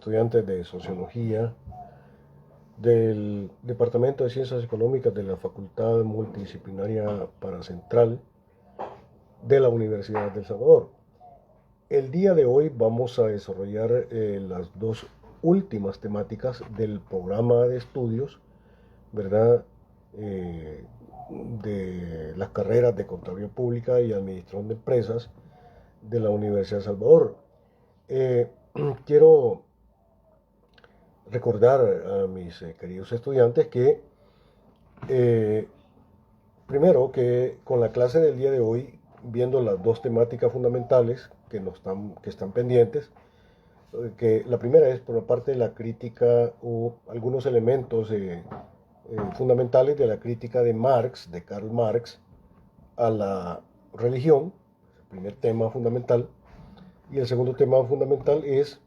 estudiantes de Sociología del Departamento de Ciencias Económicas de la Facultad Multidisciplinaria Paracentral de la Universidad de El Salvador. El día de hoy vamos a desarrollar las dos últimas temáticas del programa de estudios, ¿verdad? Eh, de las carreras de Contaduría Pública y Administración de Empresas de la Universidad de El Salvador. Eh, Quiero recordar a mis queridos estudiantes que, eh, primero, que con la clase del día de hoy, viendo las dos temáticas fundamentales que están pendientes, que la primera es por la parte de la crítica o algunos elementos fundamentales de la crítica de Marx, de Karl Marx, a la religión, el primer tema fundamental, y el segundo tema fundamental es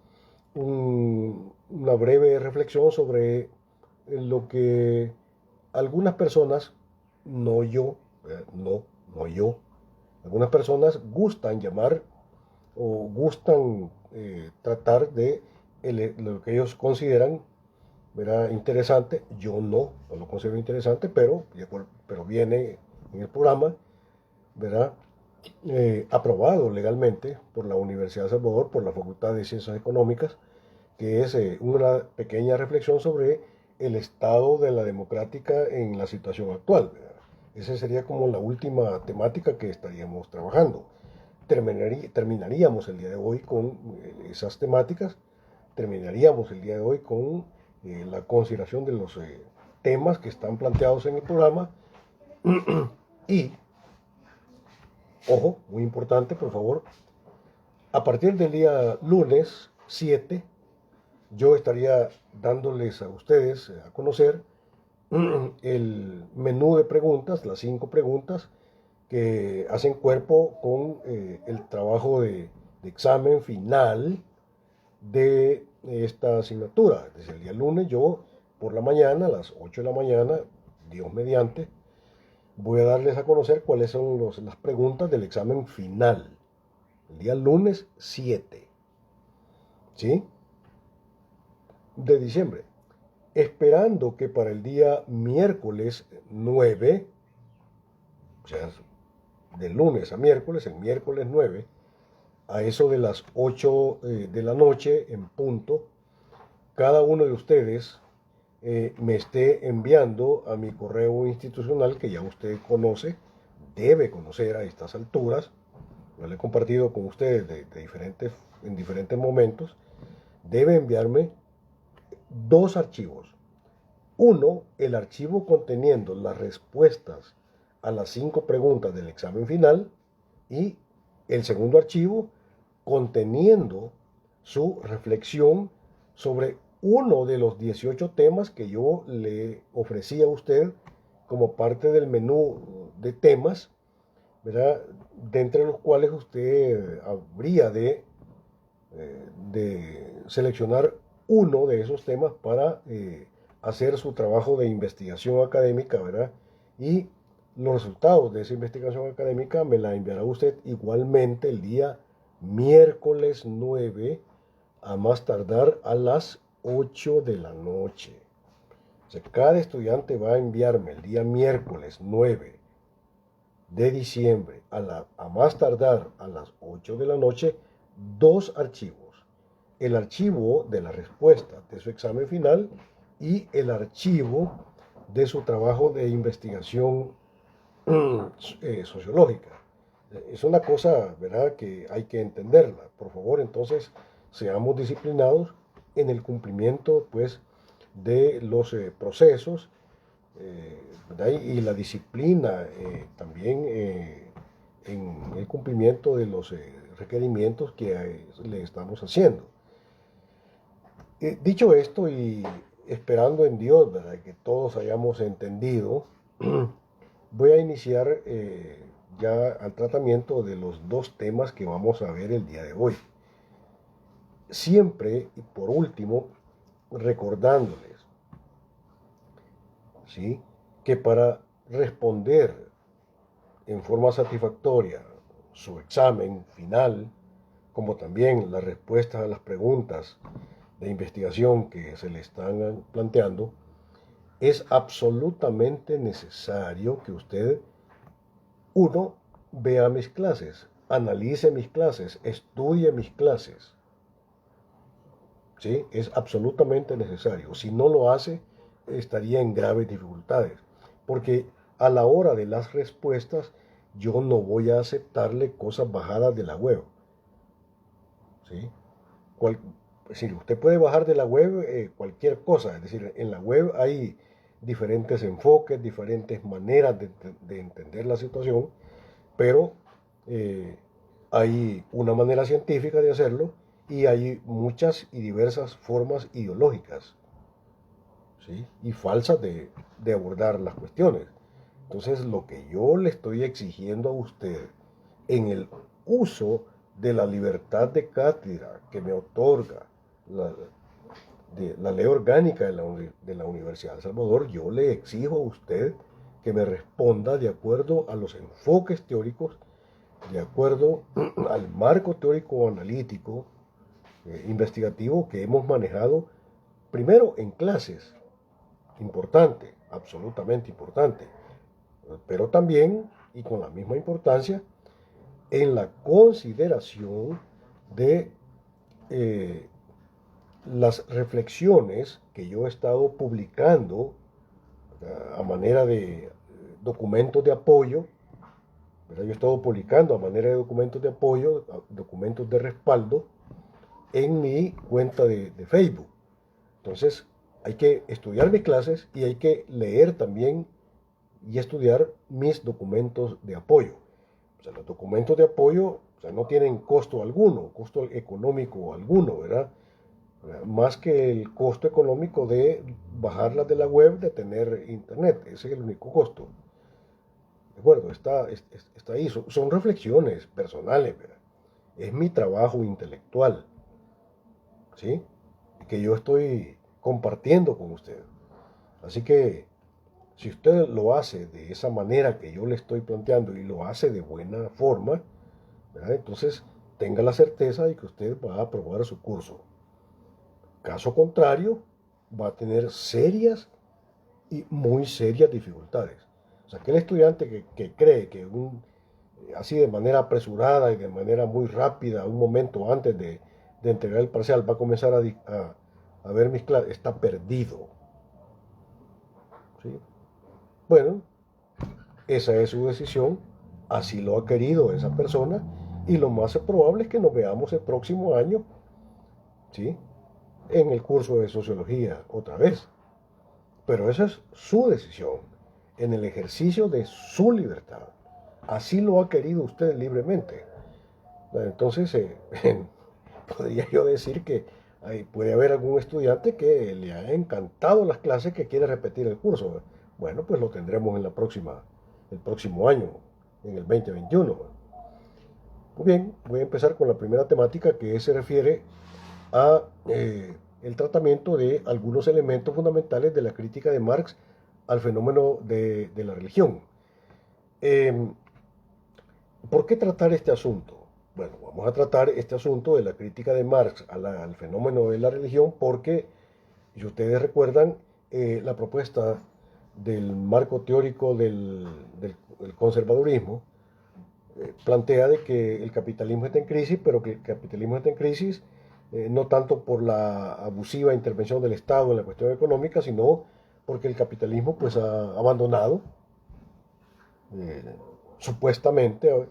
una breve reflexión sobre lo que algunas personas, no yo, no yo, algunas personas gustan llamar o gustan tratar de lo que ellos consideran, ¿verdad?, interesante. Yo no lo considero interesante, pero viene en el programa, ¿verdad?, aprobado legalmente por la Universidad de El Salvador, por la Facultad de Ciencias Económicas, que es una pequeña reflexión sobre el estado de la democrática en la situación actual, ¿verdad? Esa sería como la última temática que estaríamos trabajando. Terminaríamos el día de hoy con esas temáticas, terminaríamos el día de hoy con la consideración de los temas que están planteados en el programa y, ojo, muy importante, por favor, a partir del día lunes 7, yo estaría dándoles a ustedes a conocer el menú de preguntas, las 5 preguntas que hacen cuerpo con el trabajo de examen final de esta asignatura. Desde el día lunes yo por la mañana, a las 8 de la mañana, Dios mediante, voy a darles a conocer cuáles son las preguntas del examen final. El día lunes 7, ¿sí?, de diciembre. Esperando que para el día miércoles 9, o sea, de lunes a miércoles, el miércoles 9, a eso de las 8 de la noche en punto, cada uno de ustedes me esté enviando a mi correo institucional, que ya usted conoce, debe conocer a estas alturas, lo he compartido con ustedes en diferentes momentos, debe enviarme 2 archivos. Uno, el archivo conteniendo las respuestas a las 5 preguntas del examen final, y el segundo archivo conteniendo su reflexión sobre uno de los 18 temas que yo le ofrecí a usted como parte del menú de temas, ¿verdad?, de entre los cuales usted habría de seleccionar uno de esos temas para hacer su trabajo de investigación académica, ¿verdad? Y los resultados de esa investigación académica me la enviará usted igualmente el día miércoles 9, a más tardar a las 8 de la noche. O sea, cada estudiante va a enviarme el día miércoles 9 de diciembre a más tardar a las 8 de la noche 2 archivos. El archivo de la respuesta de su examen final y el archivo de su trabajo de investigación sociológica. Es una cosa, ¿verdad?, que hay que entenderla. Por favor, entonces, seamos disciplinados en el cumplimiento, pues, de los procesos, y la disciplina también en el cumplimiento de los requerimientos que le estamos haciendo. Dicho esto y esperando en Dios, ¿verdad?, que todos hayamos entendido, voy a iniciar ya al tratamiento de los 2 temas que vamos a ver el día de hoy. Siempre, y por último, recordándoles, ¿sí?, que para responder en forma satisfactoria su examen final, como también las respuestas a las preguntas de investigación que se le están planteando, es absolutamente necesario que usted, uno, vea mis clases, analice mis clases, estudie mis clases. ¿Sí? Es absolutamente necesario. Si no lo hace, estaría en graves dificultades. Porque a la hora de las respuestas, yo no voy a aceptarle cosas bajadas de la web. ¿Sí? Cual, es decir, usted puede bajar de la web cualquier cosa. Es decir, en la web hay diferentes enfoques, diferentes maneras de entender la situación, pero eh, hay una manera científica de hacerlo y hay muchas y diversas formas ideológicas, ¿sí? Y falsas de abordar las cuestiones. Entonces, lo que yo le estoy exigiendo a usted en el uso de la libertad de cátedra que me otorga la, la ley orgánica de la Universidad de El Salvador, yo le exijo a usted que me responda de acuerdo a los enfoques teóricos, de acuerdo al marco teórico analítico, investigativo que hemos manejado primero en clases, importante, absolutamente importante, pero también, y con la misma importancia, en la consideración de las reflexiones que yo he estado publicando a manera de documentos de apoyo, ¿verdad? Yo he estado publicando a manera de documentos de apoyo, documentos de respaldo en mi cuenta de Facebook. Entonces, hay que estudiar mis clases y hay que leer también y estudiar mis documentos de apoyo. O sea, los documentos de apoyo, o sea, no tienen costo alguno, costo económico alguno, ¿verdad? Más que el costo económico de bajarlas de la web, de tener internet. Ese es el único costo. De acuerdo, está ahí. Son reflexiones personales, ¿verdad? Es mi trabajo intelectual, ¿sí? Que yo estoy compartiendo con usted. Así que si usted lo hace de esa manera que yo le estoy planteando y lo hace de buena forma, ¿verdad? Entonces tenga la certeza de que usted va a aprobar su curso. Caso contrario, va a tener serias y muy serias dificultades. O sea, aquel estudiante que cree que así de manera apresurada y de manera muy rápida, un momento antes de entregar el parcial, va a comenzar a ver mis clases, está perdido. ¿Sí? Bueno, esa es su decisión, así lo ha querido esa persona y lo más probable es que nos veamos el próximo año, ¿sí? En el curso de sociología otra vez. Pero esa es su decisión, en el ejercicio de su libertad. Así lo ha querido usted libremente. Entonces, podría yo decir que puede haber algún estudiante que le ha encantado las clases que quiere repetir el curso. Bueno, pues lo tendremos en el próximo año, en el 2021. Muy bien, voy a empezar con la primera temática que se refiere a el tratamiento de algunos elementos fundamentales de la crítica de Marx al fenómeno de la religión. Eh, ¿Por qué tratar este asunto? Bueno, vamos a tratar este asunto de la crítica de Marx al fenómeno de la religión porque, si ustedes recuerdan, la propuesta del marco teórico del conservadurismo plantea de que el capitalismo está en crisis, pero que el capitalismo está en crisis no tanto por la abusiva intervención del Estado en la cuestión económica, sino porque el capitalismo pues ha abandonado eh, supuestamente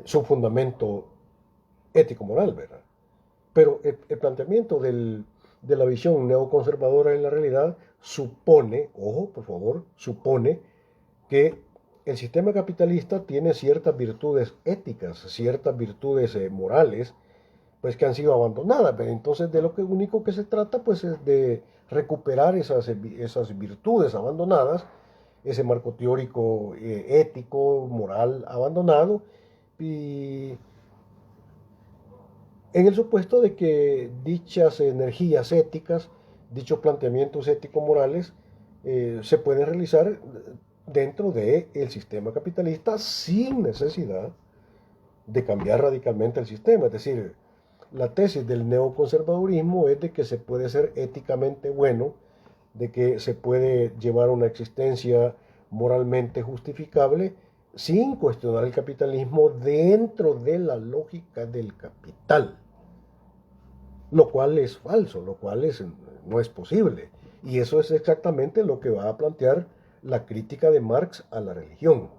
su fundamento ético-moral, ¿verdad? Pero el planteamiento de la visión neoconservadora en la realidad supone, ojo, por favor, supone que el sistema capitalista tiene ciertas virtudes éticas, ciertas virtudes morales, pues que han sido abandonadas. Pero entonces de lo único que se trata pues es de recuperar esas virtudes abandonadas, ese marco teórico ético, moral abandonado, y en el supuesto de que dichas energías éticas, dichos planteamientos ético-morales, se pueden realizar dentro del sistema capitalista sin necesidad de cambiar radicalmente el sistema. Es decir, la tesis del neoconservadurismo es de que se puede ser éticamente bueno, de que se puede llevar una existencia moralmente justificable sin cuestionar el capitalismo dentro de la lógica del capital, lo cual es falso, no es posible. Y eso es exactamente lo que va a plantear la crítica de Marx a la religión.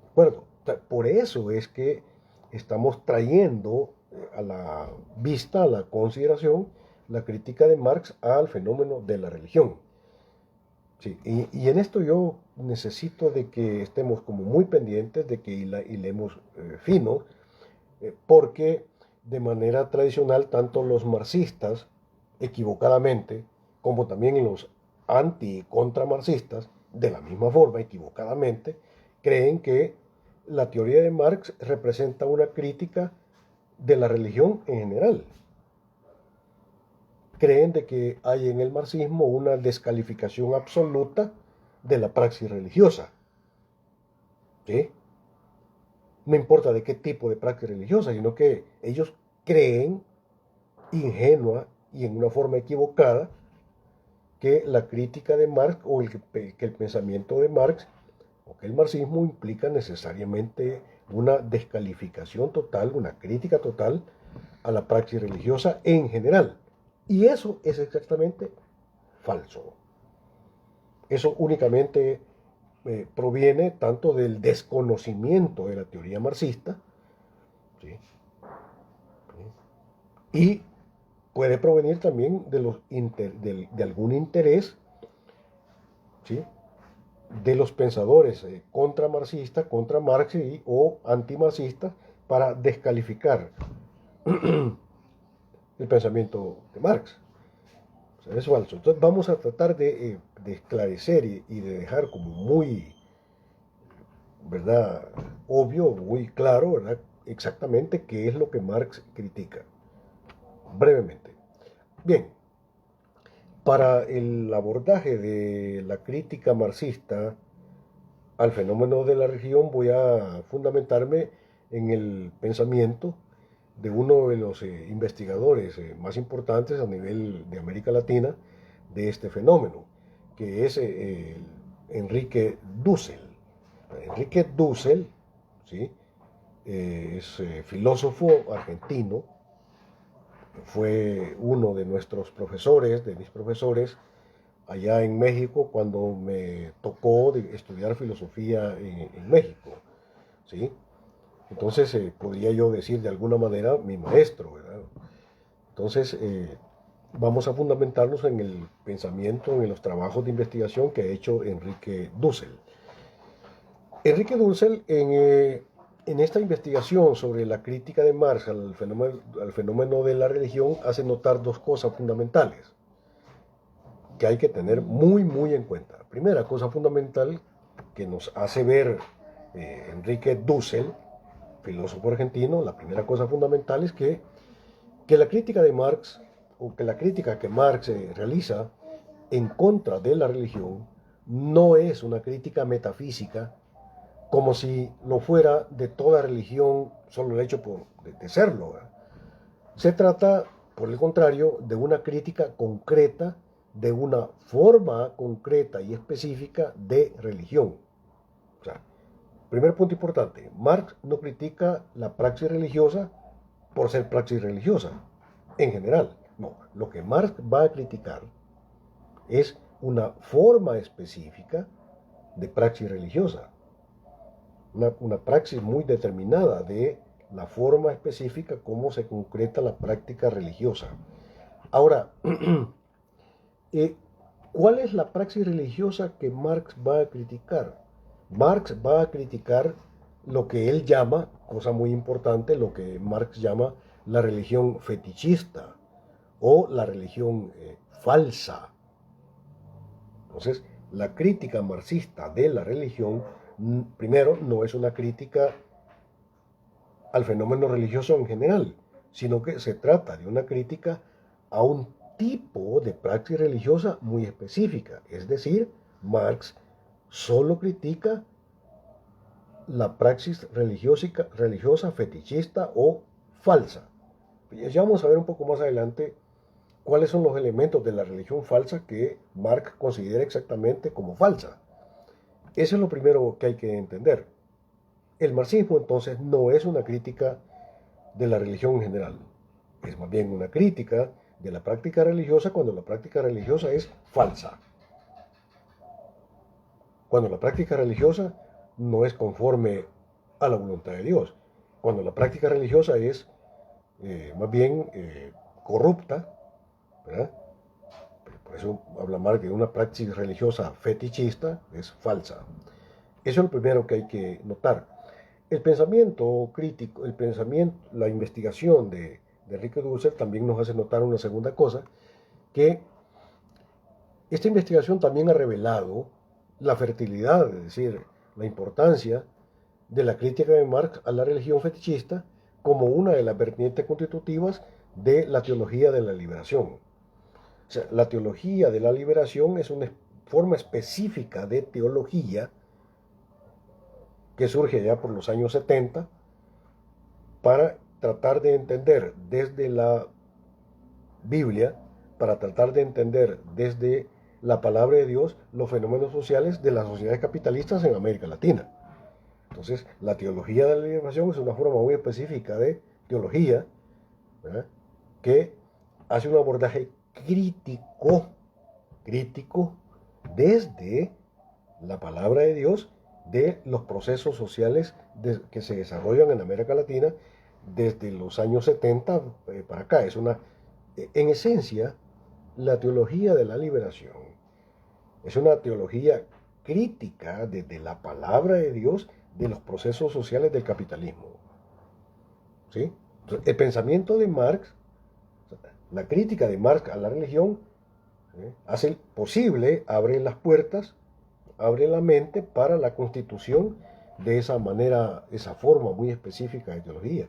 ¿De acuerdo? Por eso es que estamos trayendo a la vista, a la consideración, la crítica de Marx al fenómeno de la religión. Sí, y en esto yo necesito de que estemos como muy pendientes, de que hilemos fino, porque de manera tradicional tanto los marxistas, equivocadamente, como también los anti y contramarxistas, de la misma forma, equivocadamente, creen que la teoría de Marx representa una crítica de la religión en general. Creen de que hay en el marxismo una descalificación absoluta de la praxis religiosa. ¿Sí? No importa de qué tipo de praxis religiosa, sino que ellos creen ingenua y en una forma equivocada que la crítica de Marx que el pensamiento de Marx o que el marxismo implica necesariamente una descalificación total, una crítica total a la praxis religiosa en general. Y eso es exactamente falso. Eso únicamente proviene tanto del desconocimiento de la teoría marxista, ¿sí? Y puede provenir también de algún interés, ¿sí?, de los pensadores contramarxistas, contra Marx o antimarxistas para descalificar el pensamiento de Marx. O sea, es falso. Entonces vamos a tratar de esclarecer y de dejar como muy, ¿verdad?, obvio, muy claro, ¿verdad?, exactamente qué es lo que Marx critica. Brevemente. Bien, para el abordaje de la crítica marxista al fenómeno de la religión voy a fundamentarme en el pensamiento de uno de los investigadores más importantes a nivel de América Latina de este fenómeno, que es Enrique Dussel. Enrique Dussel, ¿sí?, es filósofo argentino, fue uno de nuestros profesores, de mis profesores, allá en México cuando me tocó estudiar filosofía en México, ¿sí? Entonces, podría yo decir de alguna manera mi maestro, ¿verdad? Entonces, vamos a fundamentarnos en el pensamiento, en los trabajos de investigación que ha hecho Enrique Dussel. Enrique Dussel, en esta investigación sobre la crítica de Marx al fenómeno de la religión, hace notar dos cosas fundamentales que hay que tener muy, muy en cuenta. Primera cosa fundamental que nos hace ver Enrique Dussel, filósofo argentino, la primera cosa fundamental es que la crítica de Marx, o que la crítica que Marx realiza en contra de la religión, no es una crítica metafísica, como si lo fuera de toda religión solo el hecho de serlo. ¿Verdad? Se trata, por el contrario, de una crítica concreta, de una forma concreta y específica de religión. O sea, primer punto importante, Marx no critica la praxis religiosa por ser praxis religiosa, en general. No, lo que Marx va a criticar es una forma específica de praxis religiosa, una praxis muy determinada de la forma específica como se concreta la práctica religiosa. Ahora, ¿cuál es la praxis religiosa que Marx va a criticar? Marx va a criticar lo que él llama, cosa muy importante, lo que Marx llama la religión fetichista o la religión falsa. Entonces, la crítica marxista de la religión, primero, no es una crítica al fenómeno religioso en general, sino que se trata de una crítica a un tipo de praxis religiosa muy específica. Es decir, Marx solo critica la praxis religiosa fetichista o falsa. Ya vamos a ver un poco más adelante cuáles son los elementos de la religión falsa que Marx considera exactamente como falsa. Eso es lo primero que hay que entender. El marxismo entonces no es una crítica de la religión en general, es más bien una crítica de la práctica religiosa cuando la práctica religiosa es falsa, cuando la práctica religiosa no es conforme a la voluntad de Dios, cuando la práctica religiosa es más bien corrupta, ¿verdad? Por eso habla Marx de una práctica religiosa fetichista, es falsa. Eso es lo primero que hay que notar. El pensamiento crítico, el pensamiento, la investigación de Enrique Dussel también nos hace notar una segunda cosa, que esta investigación también ha revelado la fertilidad, es decir, la importancia de la crítica de Marx a la religión fetichista como una de las vertientes constitutivas de la teología de la liberación. O sea, la teología de la liberación es una forma específica de teología que surge ya por los años 70 para tratar de entender desde la Biblia, para tratar de entender desde la palabra de Dios los fenómenos sociales de las sociedades capitalistas en América Latina. Entonces, la teología de la liberación es una forma muy específica de teología, ¿verdad?, que hace un abordaje crítico desde la palabra de Dios de los procesos sociales que se desarrollan en América Latina desde los años 70 para acá. Es una, en esencia, la teología de la liberación es una teología crítica desde la palabra de Dios de los procesos sociales del capitalismo. ¿Sí? Entonces, el pensamiento de Marx, la crítica de Marx a la religión, hace posible, abre las puertas, abre la mente para la constitución de esa manera, esa forma muy específica de teología,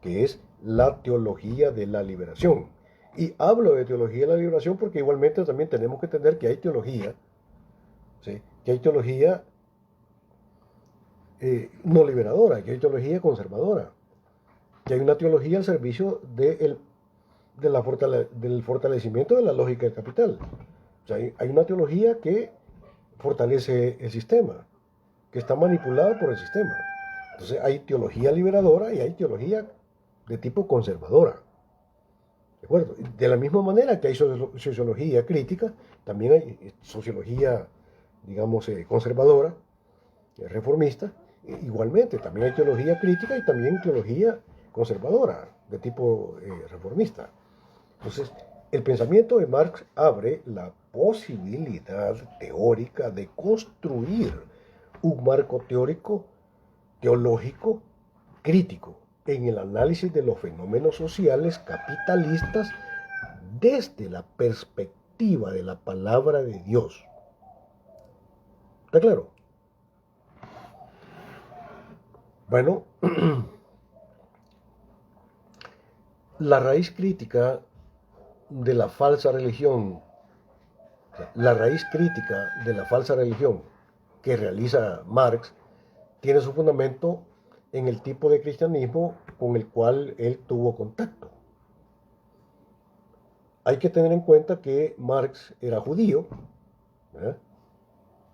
que es la teología de la liberación. Y hablo de teología de la liberación porque igualmente también tenemos que entender que hay teología, ¿sí?, que hay teología no liberadora, que hay teología conservadora, que hay una teología al servicio del fortalecimiento de la lógica del capital. O sea, hay una teología que fortalece el sistema, que está manipulada por el sistema. Entonces hay teología liberadora y hay teología de tipo conservadora. ¿De acuerdo? De la misma manera que hay sociología crítica, también hay sociología, digamos, conservadora, reformista. Igualmente, también hay teología crítica y también teología conservadora, de tipo reformista. Entonces, el pensamiento de Marx abre la posibilidad teórica de construir un marco teórico, teológico, crítico en el análisis de los fenómenos sociales capitalistas desde la perspectiva de la palabra de Dios. ¿Está claro? Bueno, la raíz crítica de la falsa religión, la raíz crítica de la falsa religión que realiza Marx tiene su fundamento en el tipo de cristianismo con el cual él tuvo contacto. Hay que tener en cuenta que Marx era judío, ¿verdad?,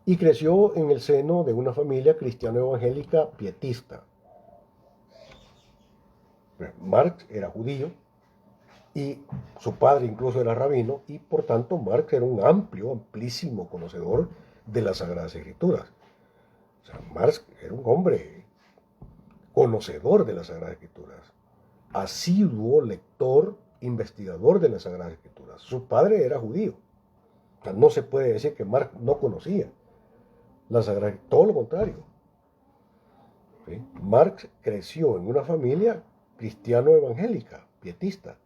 y creció en el seno de una familia cristiano-evangélica pietista. Marx era judío y su padre incluso era rabino y por tanto Marx era un amplísimo conocedor de las Sagradas Escrituras. O sea, Marx era un hombre conocedor de las Sagradas Escrituras, asiduo lector, investigador de las Sagradas Escrituras. Su padre era judío. O sea, no se puede decir que Marx no conocía las Sagradas Escrituras, todo lo contrario. ¿Sí? Marx creció en una familia cristiano-evangélica, pietista.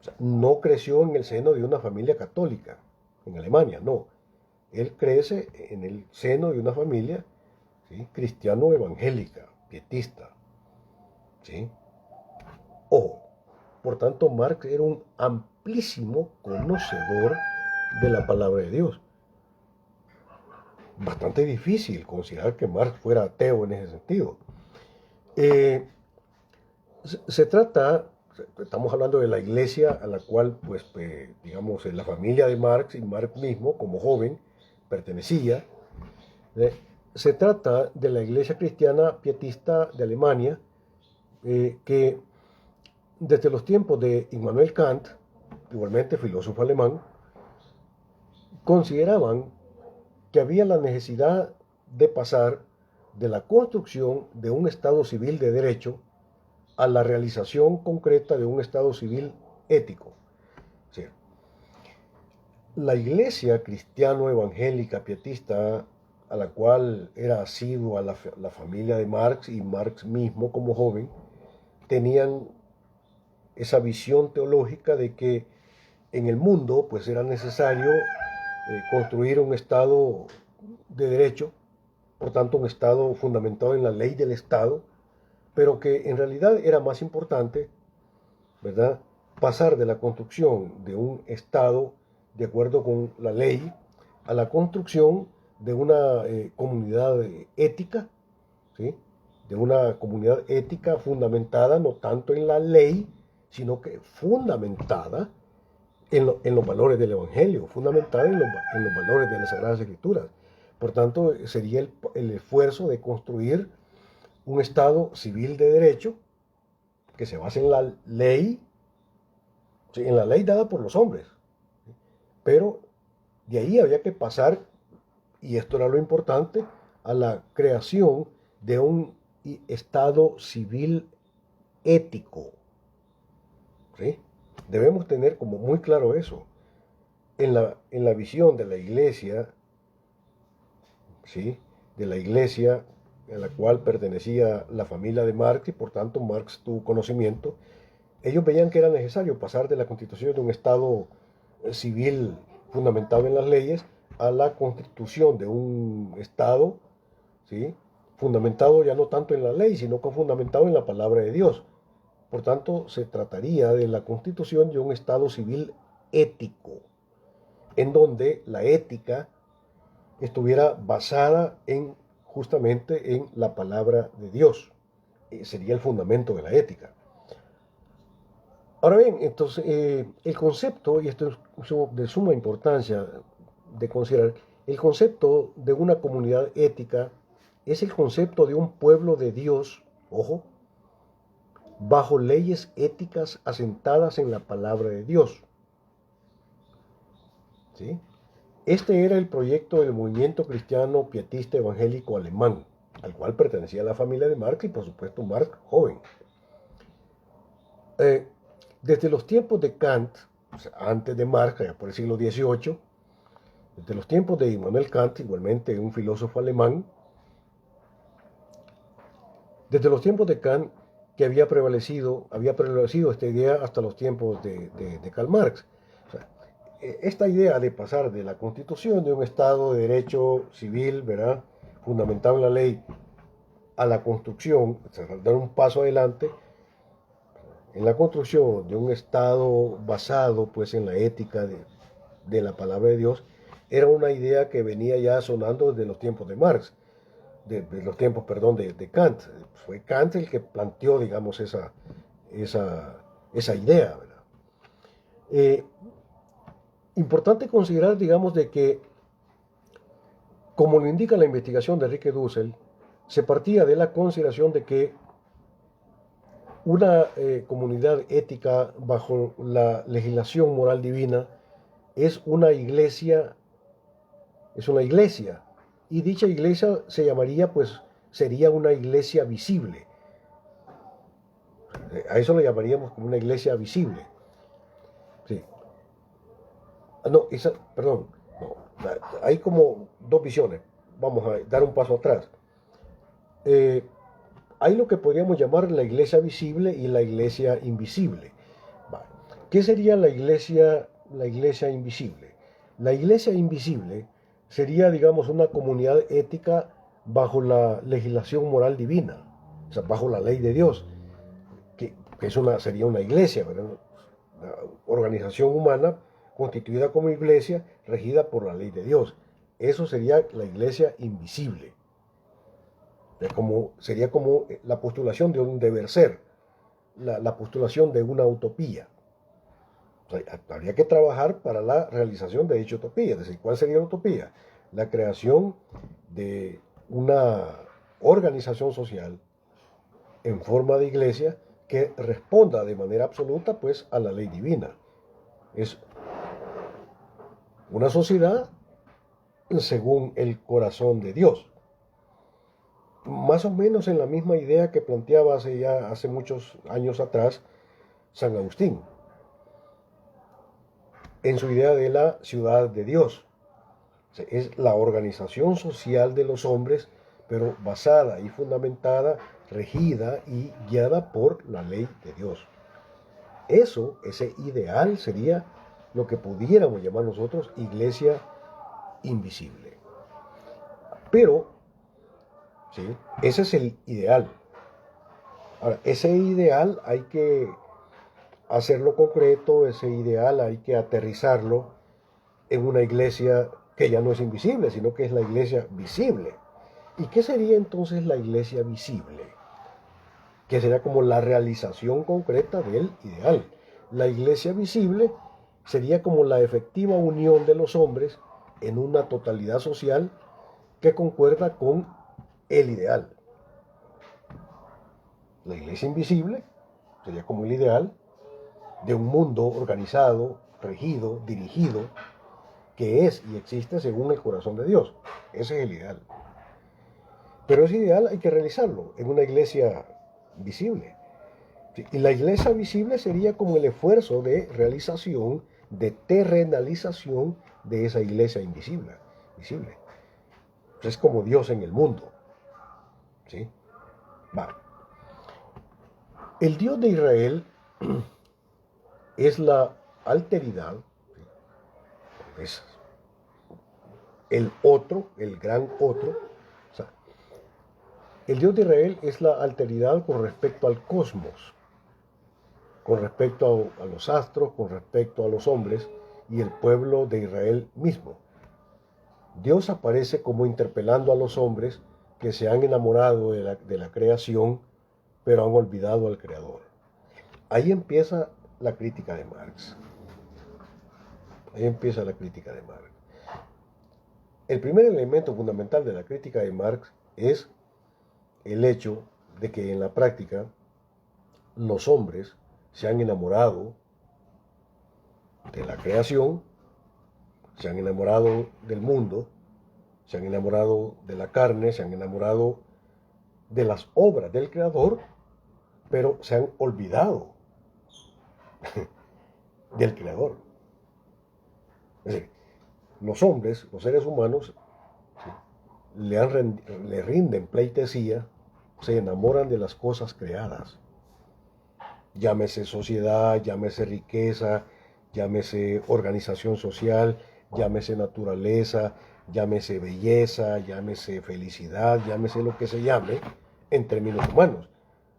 O sea, no creció en el seno de una familia católica en Alemania, no. Él crece en el seno de una familia, ¿sí?, cristiano-evangélica, pietista. ¿Sí? Ojo, por tanto, Marx era un amplísimo conocedor de la palabra de Dios. Bastante difícil considerar que Marx fuera ateo en ese sentido. Se trata, Estamos hablando de la iglesia a la cual, pues, digamos, la familia de Marx y Marx mismo, como joven, pertenecía. ¿eh? Se trata de la iglesia cristiana pietista de Alemania, que desde los tiempos de Immanuel Kant, igualmente filósofo alemán, consideraban que había la necesidad de pasar de la construcción de un Estado civil de derecho a la realización concreta de un Estado civil ético. Sí. La iglesia cristiano-evangélica pietista, a la cual era asidua la familia de Marx y Marx mismo como joven, tenían esa visión teológica de que en el mundo pues era necesario construir un Estado de derecho, por tanto un Estado fundamentado en la ley del Estado, pero que en realidad era más importante, ¿verdad?, pasar de la construcción de un Estado de acuerdo con la ley a la construcción de una comunidad ética, ¿sí?, de una comunidad ética fundamentada no tanto en la ley, sino que fundamentada en los valores del Evangelio, fundamentada en los valores de las Sagradas Escrituras. Por tanto, sería el esfuerzo de construir un Estado civil de derecho que se base en la ley, ¿sí?, en la ley dada por los hombres. Pero de ahí había que pasar, y esto era lo importante, a la creación de un Estado civil ético. ¿Sí? Debemos tener como muy claro eso. En la visión de la iglesia, ¿sí?, de la iglesia a la cual pertenecía la familia de Marx, y por tanto Marx tuvo conocimiento, ellos veían que era necesario pasar de la constitución de un Estado civil fundamentado en las leyes a la constitución de un Estado, ¿sí?, fundamentado ya no tanto en la ley, sino que fundamentado en la palabra de Dios. Por tanto, se trataría de la constitución de un Estado civil ético, en donde la ética estuviera basada justamente en la palabra de Dios. Sería el fundamento de la ética. Ahora bien, entonces, el concepto, y esto es de suma importancia de considerar, el concepto de una comunidad ética es el concepto de un pueblo de Dios, ojo, bajo leyes éticas asentadas en la palabra de Dios. ¿Sí? Este era el proyecto del movimiento cristiano pietista evangélico alemán, al cual pertenecía la familia de Marx y por supuesto Marx joven. Desde los tiempos de Kant, o sea, antes de Marx, ya por el siglo XVIII, desde los tiempos de Immanuel Kant, igualmente un filósofo alemán, desde los tiempos de Kant, que había prevalecido esta idea hasta los tiempos de Karl Marx. O sea, esta idea de pasar de la constitución de un Estado de derecho civil, ¿verdad?, fundamentado en la ley, a la construcción, o sea, dar un paso adelante, en la construcción de un Estado basado pues en la ética de la palabra de Dios, era una idea que venía ya sonando desde los tiempos de Marx, de los tiempos, perdón, de Kant. Fue Kant el que planteó, digamos, esa idea, ¿verdad? Importante considerar, digamos, de que, como lo indica la investigación de Enrique Dussel, se partía de la consideración de que una comunidad ética bajo la legislación moral divina es una iglesia, y dicha iglesia se llamaría, pues, sería una iglesia visible. A eso lo llamaríamos como una iglesia visible. Sí. No, perdón, no, hay como dos visiones. Vamos a dar un paso atrás. Hay lo que podríamos llamar la iglesia visible y la iglesia invisible. ¿Qué sería la iglesia invisible? La iglesia invisible sería, digamos, una comunidad ética bajo la legislación moral divina, o sea, bajo la ley de Dios, que sería una iglesia, ¿verdad?, una organización humana constituida como iglesia, regida por la ley de Dios. Eso sería la iglesia invisible. Sería como la postulación de un deber ser. la postulación de una utopía. O sea, habría que trabajar para la realización de dicha utopía. Es decir, ¿cuál sería la utopía? La creación de una organización social en forma de iglesia que responda de manera absoluta pues a la ley divina. Es una sociedad según el corazón de Dios. Más o menos en la misma idea que planteaba hace muchos años atrás San Agustín, en su idea de la ciudad de Dios. O sea, es la organización social de los hombres, pero basada y fundamentada, regida y guiada por la ley de Dios. Eso, ese ideal sería lo que pudiéramos llamar nosotros iglesia invisible. Pero, ¿sí? Ese es el ideal. Ahora, ese ideal hay que hacerlo concreto, ese ideal hay que aterrizarlo en una iglesia que ya no es invisible, sino que es la iglesia visible. ¿Y qué sería entonces la iglesia visible? Que sería como la realización concreta del ideal. La iglesia visible sería como la efectiva unión de los hombres en una totalidad social que concuerda con el ideal. La iglesia invisible sería como el ideal de un mundo organizado, regido, dirigido, que es y existe según el corazón de Dios. Ese es el ideal. Pero ese ideal hay que realizarlo en una iglesia visible. Y la iglesia visible sería como el esfuerzo de realización, de terrenalización de esa iglesia invisible. Visible. Es como Dios en el mundo. ¿Sí? Va. El Dios de Israel es la alteridad, es el otro, el gran otro. O sea, el Dios de Israel es la alteridad con respecto al cosmos, con respecto a los astros, con respecto a los hombres y el pueblo de Israel mismo. Dios aparece como interpelando a los hombres que se han enamorado de la creación, pero han olvidado al Creador. Ahí empieza la crítica de Marx. Ahí empieza la crítica de Marx. El primer elemento fundamental de la crítica de Marx es el hecho de que en la práctica los hombres se han enamorado de la creación, se han enamorado del mundo, se han enamorado de la carne, se han enamorado de las obras del Creador, pero se han olvidado del Creador. Es decir, los hombres, los seres humanos, ¿sí?, le rinden pleitesía, se enamoran de las cosas creadas. Llámese sociedad, llámese riqueza, llámese organización social, llámese naturaleza, llámese belleza, llámese felicidad, llámese lo que se llame en términos humanos.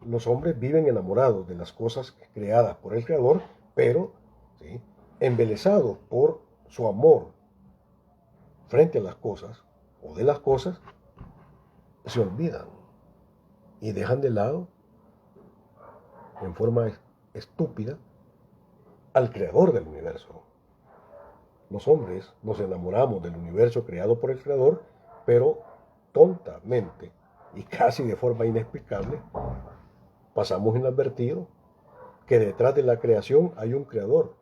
Los hombres viven enamorados de las cosas creadas por el Creador, pero ¿sí?, embelesados por su amor frente a las cosas o de las cosas, se olvidan y dejan de lado en forma estúpida al creador del universo. Los hombres nos enamoramos del universo creado por el Creador, pero tontamente y casi de forma inexplicable pasamos inadvertido que detrás de la creación hay un creador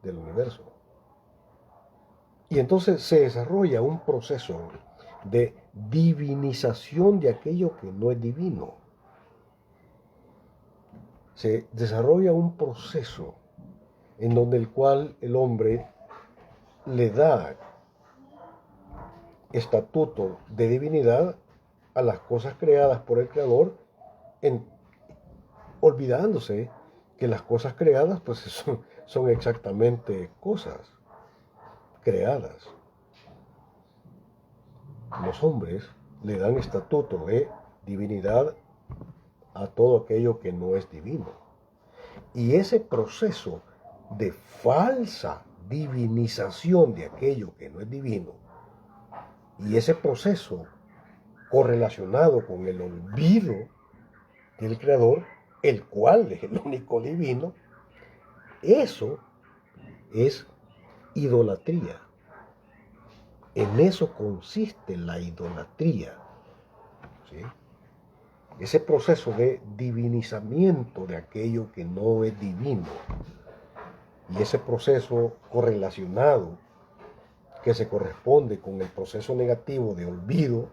del universo. Y entonces se desarrolla un proceso de divinización de aquello que no es divino. Se desarrolla un proceso en donde el cual el hombre le da estatuto de divinidad a las cosas creadas por el Creador, olvidándose que las cosas creadas pues son exactamente cosas creadas. Los hombres le dan estatuto de divinidad a todo aquello que no es divino. Y ese proceso de falsa divinización de aquello que no es divino, y ese proceso correlacionado con el olvido del Creador, el cual es el único divino, eso es idolatría. En eso consiste la idolatría, ¿sí? Ese proceso de divinizamiento de aquello que no es divino. Y ese proceso correlacionado que se corresponde con el proceso negativo de olvido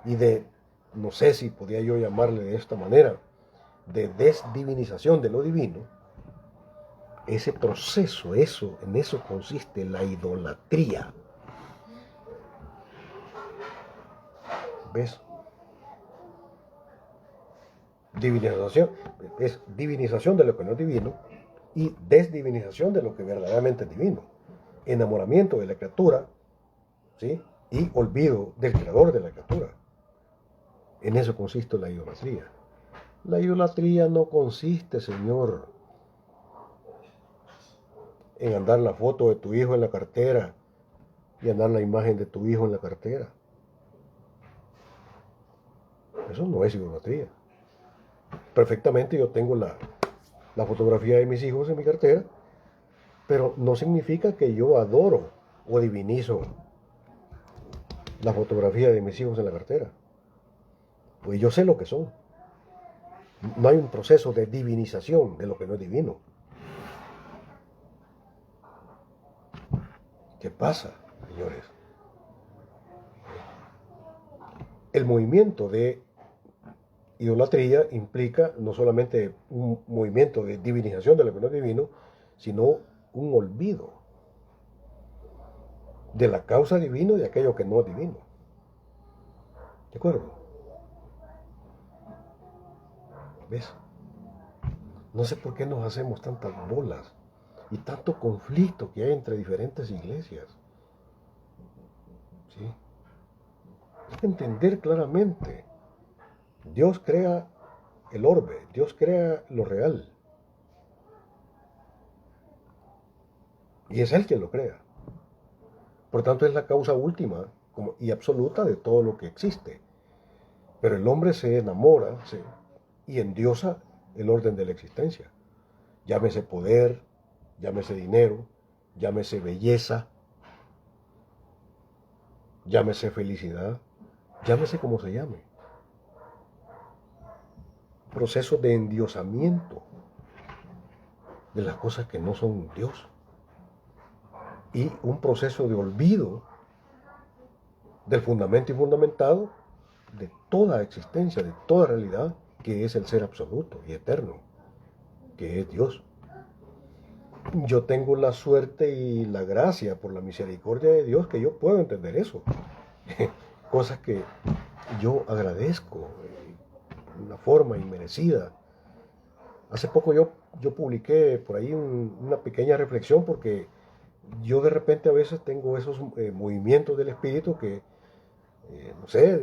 y de, no sé si podría yo llamarle de esta manera, de desdivinización de lo divino, ese proceso, en eso consiste la idolatría. ¿Ves? Divinización es divinización de lo que no es divino y desdivinización de lo que verdaderamente es divino. Enamoramiento de la criatura, ¿sí? Y olvido del creador de la criatura. En eso consiste la idolatría. La idolatría no consiste, Señor, en andar la foto de tu hijo en la cartera y andar la imagen de tu hijo en la cartera. Eso no es idolatría. Perfectamente yo tengo la fotografía de mis hijos en mi cartera, pero no significa que yo adoro o divinizo la fotografía de mis hijos en la cartera. Pues yo sé lo que son. No hay un proceso de divinización de lo que no es divino. ¿Qué pasa, señores? El movimiento de idolatría implica no solamente un movimiento de divinización de lo que no es divino, sino un olvido de la causa divina y de aquello que no es divino. ¿De acuerdo? ¿Ves? No sé por qué nos hacemos tantas bolas y tanto conflicto que hay entre diferentes iglesias. ¿Sí? Hay que entender claramente. Dios crea el orbe, Dios crea lo real. Y es Él quien lo crea. Por tanto, es la causa última y absoluta de todo lo que existe. Pero el hombre se enamora y endiosa el orden de la existencia. Llámese poder, llámese dinero, llámese belleza, llámese felicidad, llámese como se llame. Proceso de endiosamiento de las cosas que no son Dios. Y un proceso de olvido del fundamento y fundamentado de toda existencia, de toda realidad, que es el ser absoluto y eterno, que es Dios. Yo tengo la suerte y la gracia por la misericordia de Dios que yo puedo entender eso. Cosas que yo agradezco de una forma inmerecida. Hace poco yo publiqué por ahí una pequeña reflexión porque yo de repente a veces tengo esos movimientos del espíritu que, no sé,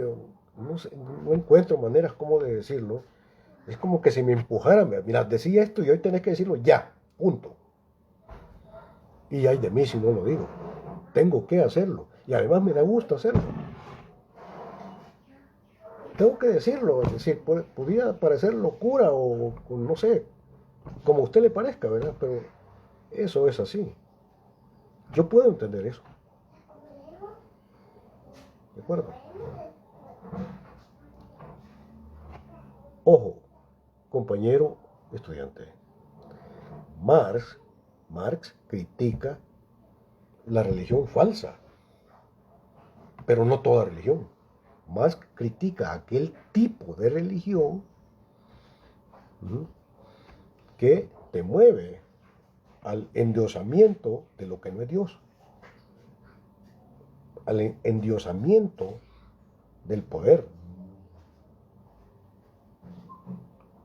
no encuentro maneras como de decirlo. Es como que si me empujaran, mira, decía esto y hoy tenés que decirlo ya, punto. Y ay de mí si no lo digo. Tengo que hacerlo. Y además me da gusto hacerlo. Tengo que decirlo, es decir, podría parecer locura o no sé, como a usted le parezca, ¿verdad? Pero eso es así. Yo puedo entender eso. ¿De acuerdo? Ojo, compañero estudiante. Marx critica la religión falsa, pero no toda religión. Marx critica aquel tipo de religión que te mueve al endiosamiento de lo que no es Dios, al endiosamiento del poder.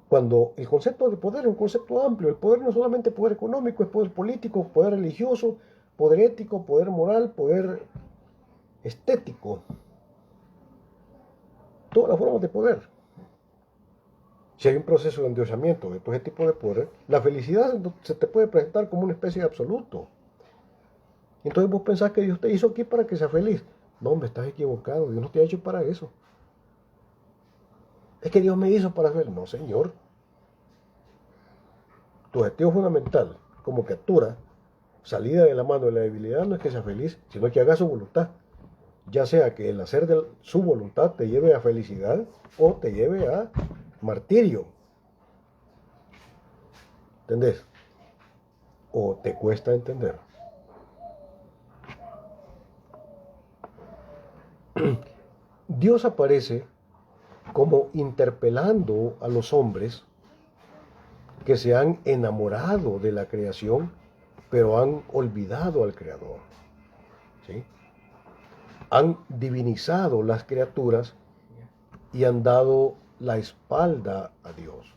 Cuando el concepto de poder es un concepto amplio, el poder no es solamente poder económico, es poder político, poder religioso, poder ético, poder moral, poder estético, todas las formas de poder. Si hay un proceso de endiosamiento de todo ese tipo de poder, la felicidad se te puede presentar como una especie de absoluto. Entonces vos pensás que Dios te hizo aquí para que seas feliz. No, hombre, estás equivocado. Dios no te ha hecho para eso. Es que Dios me hizo para ser. No, Señor. tu objetivo fundamental como criatura, salida de la mano de la debilidad, no es que seas feliz, sino que hagas su voluntad. Ya sea que el hacer de su voluntad te lleve a felicidad o te lleve a martirio. ¿Entendés? ¿O te cuesta entender? Dios aparece como interpelando a los hombres que se han enamorado de la creación, pero han olvidado al Creador. ¿Sí? Han divinizado las criaturas y han dado la espalda a Dios.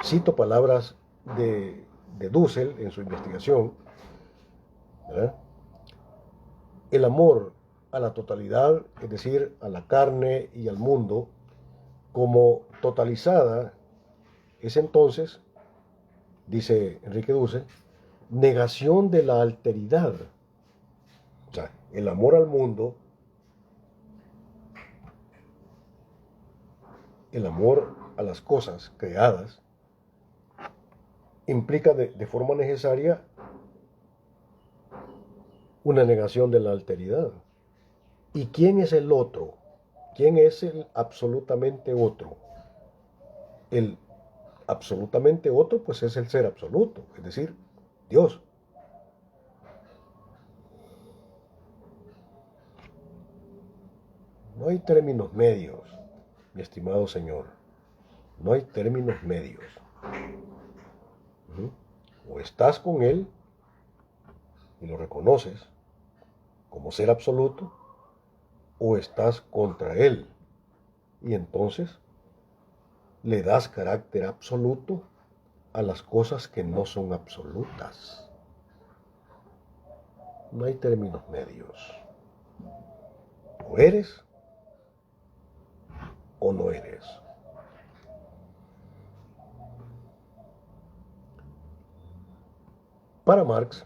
Cito palabras de Dussel en su investigación, ¿verdad? El amor a la totalidad, es decir, a la carne y al mundo, como totalizada, es entonces, dice Enrique Dussel, negación de la alteridad. O sea, el amor al mundo, el amor a las cosas creadas, implica de forma necesaria una negación de la alteridad. ¿Y quién es el otro? ¿Quién es el absolutamente otro? El absolutamente otro, pues es el ser absoluto, es decir, Dios. No hay términos medios, mi estimado Señor. No hay términos medios. O estás con Él y lo reconoces como ser absoluto, o estás contra Él y entonces le das carácter absoluto a las cosas que no son absolutas. No hay términos medios. O eres o no eres. Para Marx,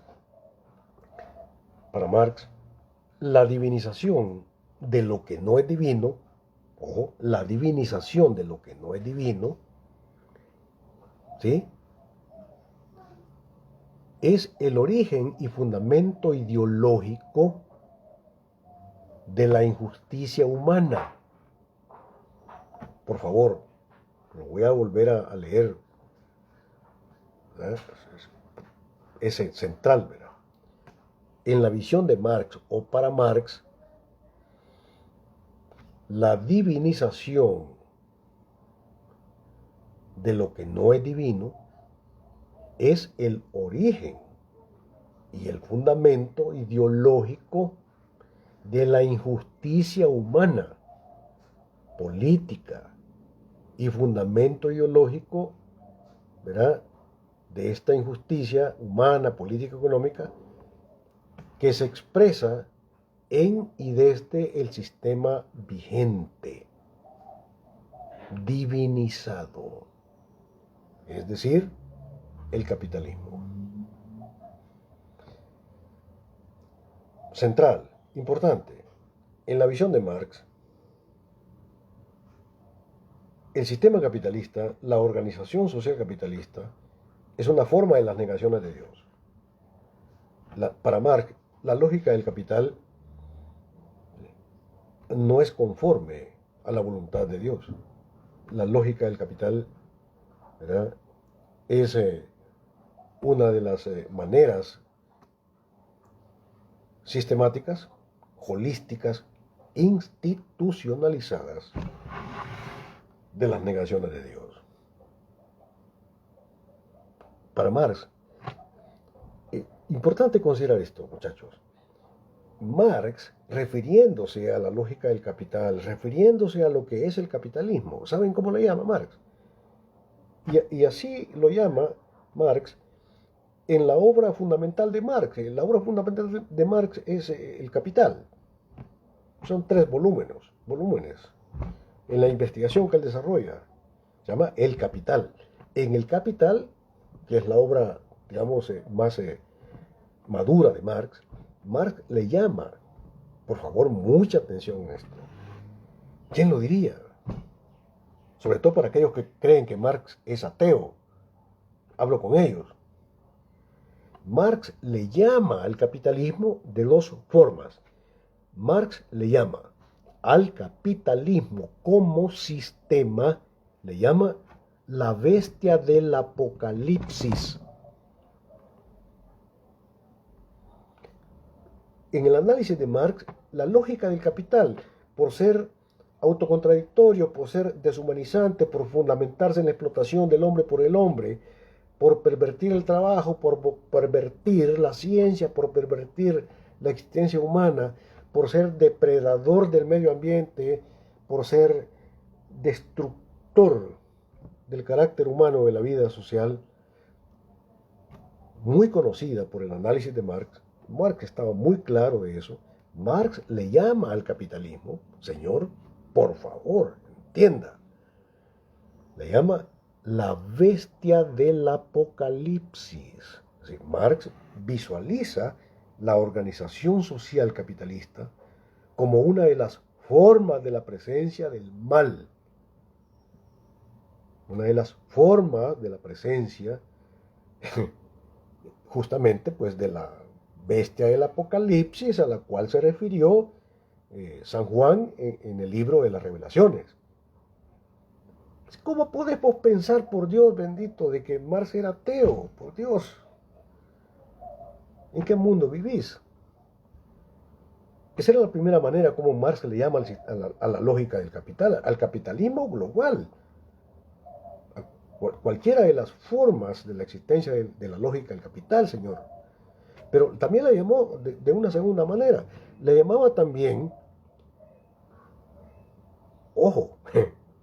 la divinización de lo que no es divino, o la divinización de lo que no es divino, ¿sí?, es el origen y fundamento ideológico de la injusticia humana. Por favor, lo voy a volver a leer. ¿Verdad? Es central, ¿verdad? En la visión de Marx o para Marx, la divinización de lo que no es divino es el origen y el fundamento ideológico de la injusticia humana, política, y fundamento ideológico, ¿verdad?, de esta injusticia humana, política, económica, que se expresa en y desde el sistema vigente, divinizado, es decir, el capitalismo. Central, importante, en la visión de Marx, el sistema capitalista, la organización social capitalista, es una forma de las negaciones de Dios. Para Marx, la lógica del capital no es conforme a la voluntad de Dios. La lógica del capital, ¿verdad?, es una de las maneras sistemáticas, holísticas, institucionalizadas de las negaciones de Dios. Para Marx, importante considerar esto, muchachos. Marx, refiriéndose a la lógica del capital, refiriéndose a lo que es el capitalismo, ¿saben cómo lo llama Marx? Y así lo llama Marx en la obra fundamental de Marx. La obra fundamental de Marx es El Capital. Son 3 volúmenes. En la investigación que él desarrolla, se llama El Capital. En El Capital, que es la obra, digamos, más madura de Marx, Marx le llama, por favor, mucha atención a esto. ¿Quién lo diría? Sobre todo para aquellos que creen que Marx es ateo. hablo con ellos. Marx le llama al capitalismo de dos formas. Marx le llama al capitalismo como sistema, le llama la bestia del apocalipsis. En el análisis de Marx, la lógica del capital, por ser autocontradictorio, por ser deshumanizante, por fundamentarse en la explotación del hombre por el hombre, por pervertir el trabajo, por pervertir la ciencia, por pervertir la existencia humana, por ser depredador del medio ambiente, por ser destructor del carácter humano de la vida social, muy conocida por el análisis de Marx. Marx estaba muy claro de eso. Marx le llama al capitalismo, señor, por favor, entienda, le llama la bestia del apocalipsis. Es decir, Marx visualiza la organización social capitalista como una de las formas de la presencia del mal, una de las formas de la presencia justamente pues de la bestia del apocalipsis a la cual se refirió San Juan en el libro de las Revelaciones. ¿Cómo podemos pensar, por Dios bendito, de que Marx era ateo? Por Dios, ¿en qué mundo vivís? Esa era la primera manera como Marx le llama a la lógica del capital, al capitalismo global. Cualquiera de las formas de la existencia de la lógica del capital, señor. Pero también la llamó de una segunda manera. Le llamaba también, ojo,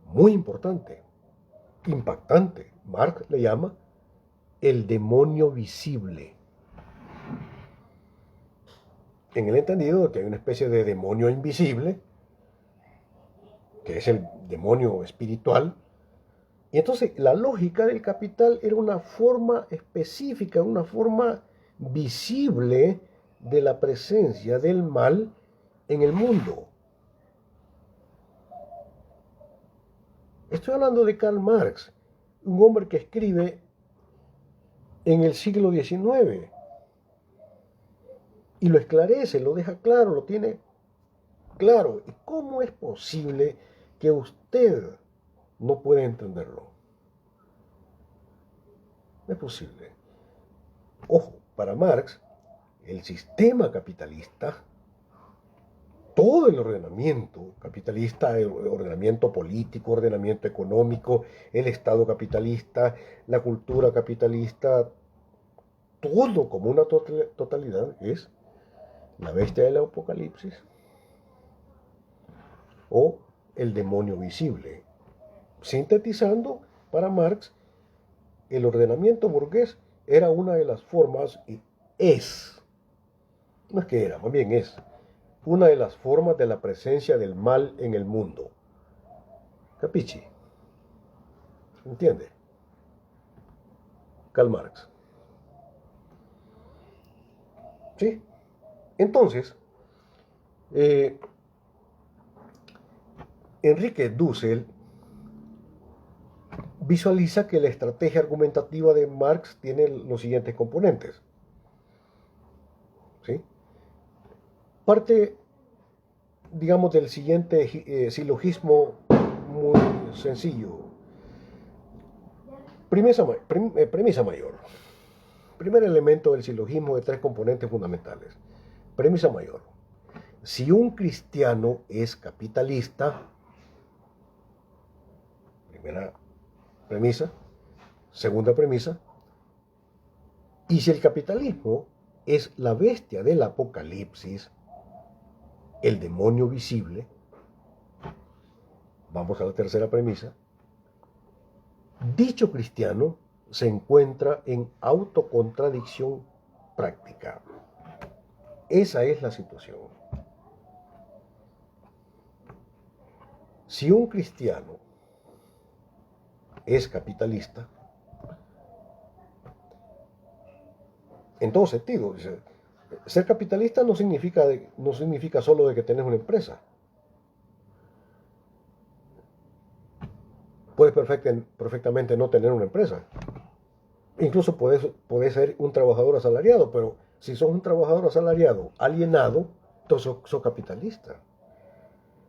muy importante, impactante, Marx le llama el demonio visible. En el entendido de que hay una especie de demonio invisible, que es el demonio espiritual. Y entonces la lógica del capital era una forma específica, una forma visible de la presencia del mal en el mundo. Estoy hablando de Karl Marx, un hombre que escribe en el siglo XIX y lo esclarece, lo deja claro, lo tiene claro. ¿Y cómo es posible que usted no pueda entenderlo? No es posible. Ojo, para Marx, el sistema capitalista, todo el ordenamiento capitalista, el ordenamiento político, ordenamiento económico, el Estado capitalista, la cultura capitalista, todo como una totalidad es la bestia del apocalipsis o el demonio visible. Sintetizando, para Marx, el ordenamiento burgués era una de las formas, y es, no es que era, más bien es, una de las formas de la presencia del mal en el mundo. ¿Capichi? ¿Entiende? Karl Marx. ¿Sí? Entonces, Enrique Dussel visualiza que la estrategia argumentativa de Marx tiene los siguientes componentes. ¿Sí? Parte, digamos, del siguiente silogismo muy sencillo. Premisa mayor. Primer elemento del silogismo de tres componentes fundamentales. Premisa mayor. Si un cristiano es capitalista, primera premisa. Segunda premisa. Y si el capitalismo es la bestia del apocalipsis, el demonio visible, vamos a la tercera premisa, dicho cristiano se encuentra en autocontradicción práctica. Esa es la situación. Si un cristiano es capitalista, en todo sentido, ser capitalista no significa solo de que tenés una empresa. Puedes perfectamente no tener una empresa. Incluso puedes ser un trabajador asalariado, pero si sos un trabajador asalariado alienado, entonces sos capitalista.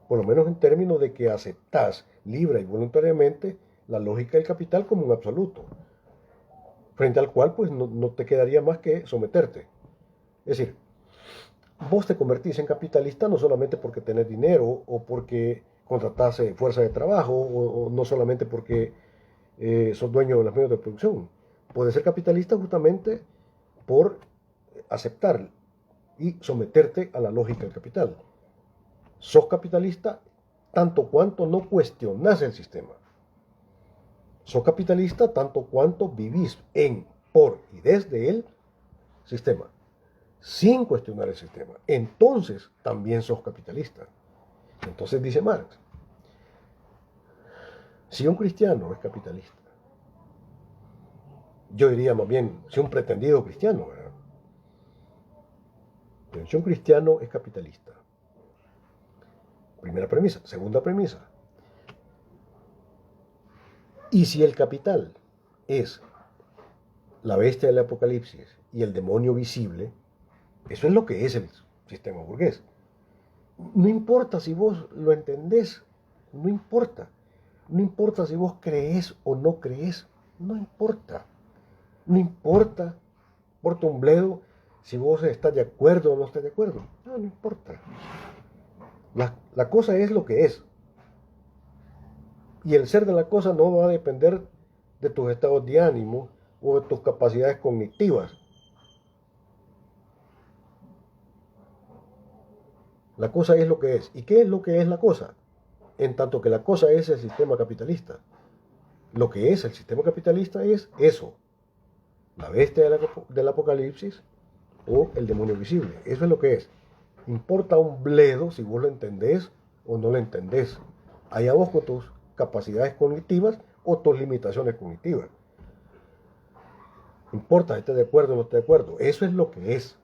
Por lo menos en términos de que aceptás libre y voluntariamente la lógica del capital como un absoluto, frente al cual pues no te quedaría más que someterte. Es decir, vos te convertís en capitalista no solamente porque tenés dinero o porque contratás fuerza de trabajo o no solamente porque sos dueño de los medios de producción. Puedes ser capitalista justamente por aceptar y someterte a la lógica del capital. Sos capitalista tanto cuanto no cuestionás el sistema. Sos capitalista tanto cuanto vivís en, por y desde el sistema, sin cuestionar el sistema. Entonces también sos capitalista. Entonces dice Marx, si un cristiano es capitalista, yo diría más bien, si un pretendido cristiano, ¿verdad? Pero si un cristiano es capitalista, primera premisa. Segunda premisa, y si el capital es la bestia del Apocalipsis y el demonio visible, eso es lo que es el sistema burgués. No importa si vos lo entendés, no importa. No importa si vos creés o no creés, no importa. No importa, importa un bledo si vos estás de acuerdo o no estás de acuerdo. No importa. La cosa es lo que es. Y el ser de la cosa no va a depender de tus estados de ánimo o de tus capacidades cognitivas. La cosa es lo que es. ¿Y qué es lo que es la cosa? En tanto que la cosa es el sistema capitalista. Lo que es el sistema capitalista es eso. La bestia del Apocalipsis o el demonio visible. Eso es lo que es. Importa un bledo si vos lo entendés o no lo entendés. Allá vos con tus capacidades cognitivas o tus limitaciones cognitivas. Importa si estás de acuerdo o no estás de acuerdo. Eso es lo que es.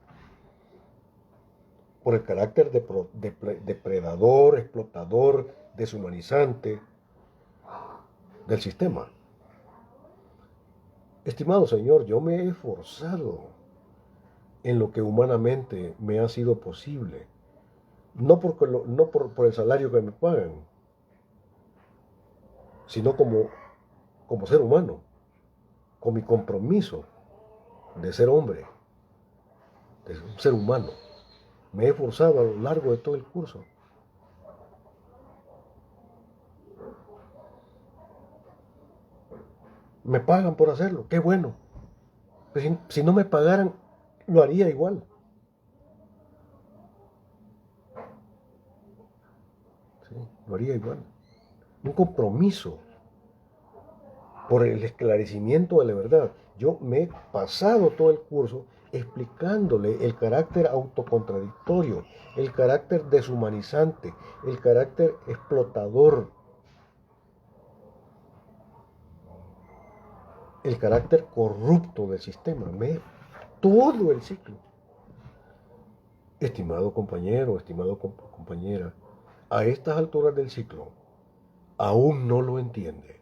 Por el carácter depredador, explotador, deshumanizante del sistema. Estimado Señor, yo me he esforzado en lo que humanamente me ha sido posible. No por el salario que me pagan, sino como ser humano, con mi compromiso de ser hombre, de ser un ser humano. Me he esforzado a lo largo de todo el curso. Me pagan por hacerlo, qué bueno. Si no me pagaran, lo haría igual. ¿Sí? Lo haría igual. Un compromiso por el esclarecimiento de la verdad. Yo me he pasado todo el curso explicándole el carácter autocontradictorio, el carácter deshumanizante, el carácter explotador, el carácter corrupto del sistema. Todo el ciclo. Estimado compañero, compañera, a estas alturas del ciclo, aún no lo entiende.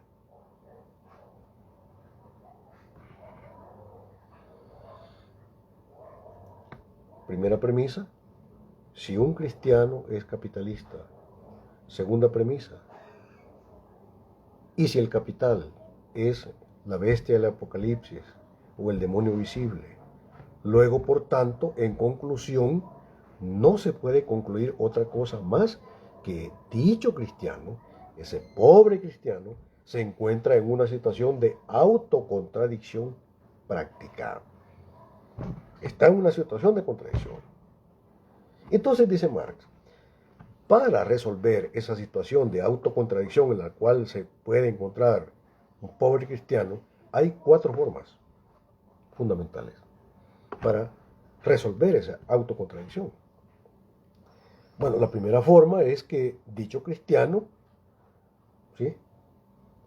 Primera premisa, si un cristiano es capitalista. Segunda premisa, y si el capital es la bestia del Apocalipsis o el demonio visible. Luego, por tanto, en conclusión, no se puede concluir otra cosa más que dicho cristiano, ese pobre cristiano, se encuentra en una situación de autocontradicción práctica. Está en una situación de contradicción. Entonces dice Marx, para resolver esa situación de autocontradicción en la cual se puede encontrar un pobre cristiano, hay 4 formas fundamentales para resolver esa autocontradicción. Bueno, la primera forma es que dicho cristiano, ¿sí?,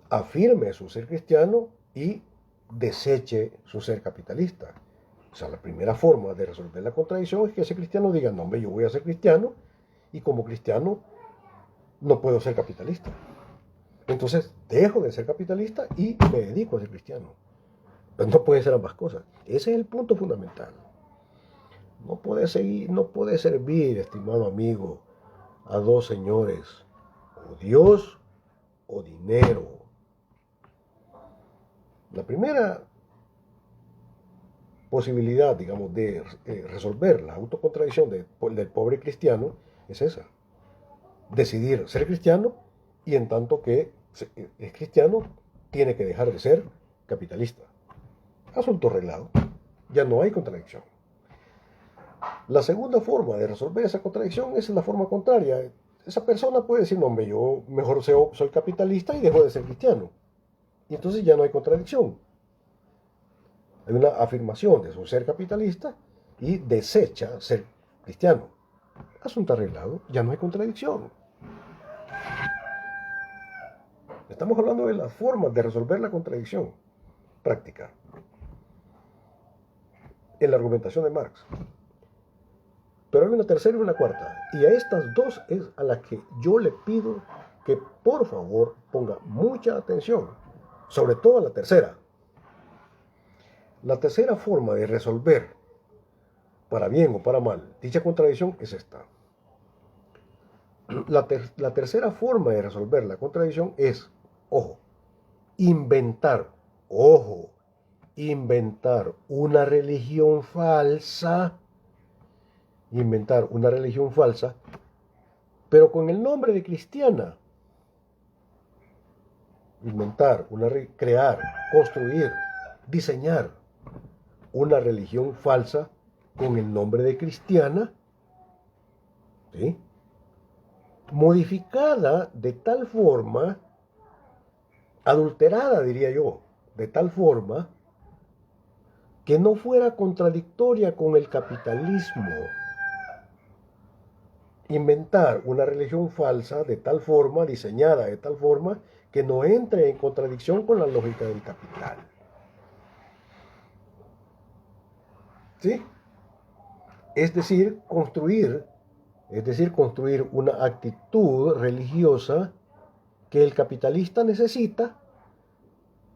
afirme su ser cristiano y deseche su ser capitalista. O sea, la primera forma de resolver la contradicción es que ese cristiano diga, no, hombre, yo voy a ser cristiano y como cristiano no puedo ser capitalista. Entonces dejo de ser capitalista y me dedico a ser cristiano. No puede ser ambas cosas. Ese es el punto fundamental. No puede seguir, no puede servir, estimado amigo, a dos señores, o Dios o dinero. La primera posibilidad, digamos, de resolver la autocontradicción del pobre cristiano es esa. Decidir ser cristiano y en tanto que es cristiano, tiene que dejar de ser capitalista. Asunto arreglado. Ya no hay contradicción. La segunda forma de resolver esa contradicción es la forma contraria. Esa persona puede decir, no, hombre, yo mejor soy capitalista y dejo de ser cristiano. Y entonces ya no hay contradicción. Hay una afirmación de su ser capitalista y desecha ser cristiano. Asunto arreglado, ya no hay contradicción. Estamos hablando de las formas de resolver la contradicción práctica en la argumentación de Marx. Pero hay una tercera y una cuarta. Y a estas dos es a las que yo le pido que por favor ponga mucha atención. Sobre todo a la tercera. La tercera forma de resolver, para bien o para mal, dicha contradicción es esta. La tercera forma de resolver la contradicción es, ojo, inventar una religión falsa, pero con el nombre de cristiana. Crear, construir, diseñar una religión falsa con el nombre de cristiana, ¿sí? Modificada de tal forma, adulterada diría yo, de tal forma que no fuera contradictoria con el capitalismo. Inventar una religión falsa de tal forma, diseñada de tal forma, que no entre en contradicción con la lógica del capital. ¿Sí? Es decir, construir una actitud religiosa que el capitalista necesita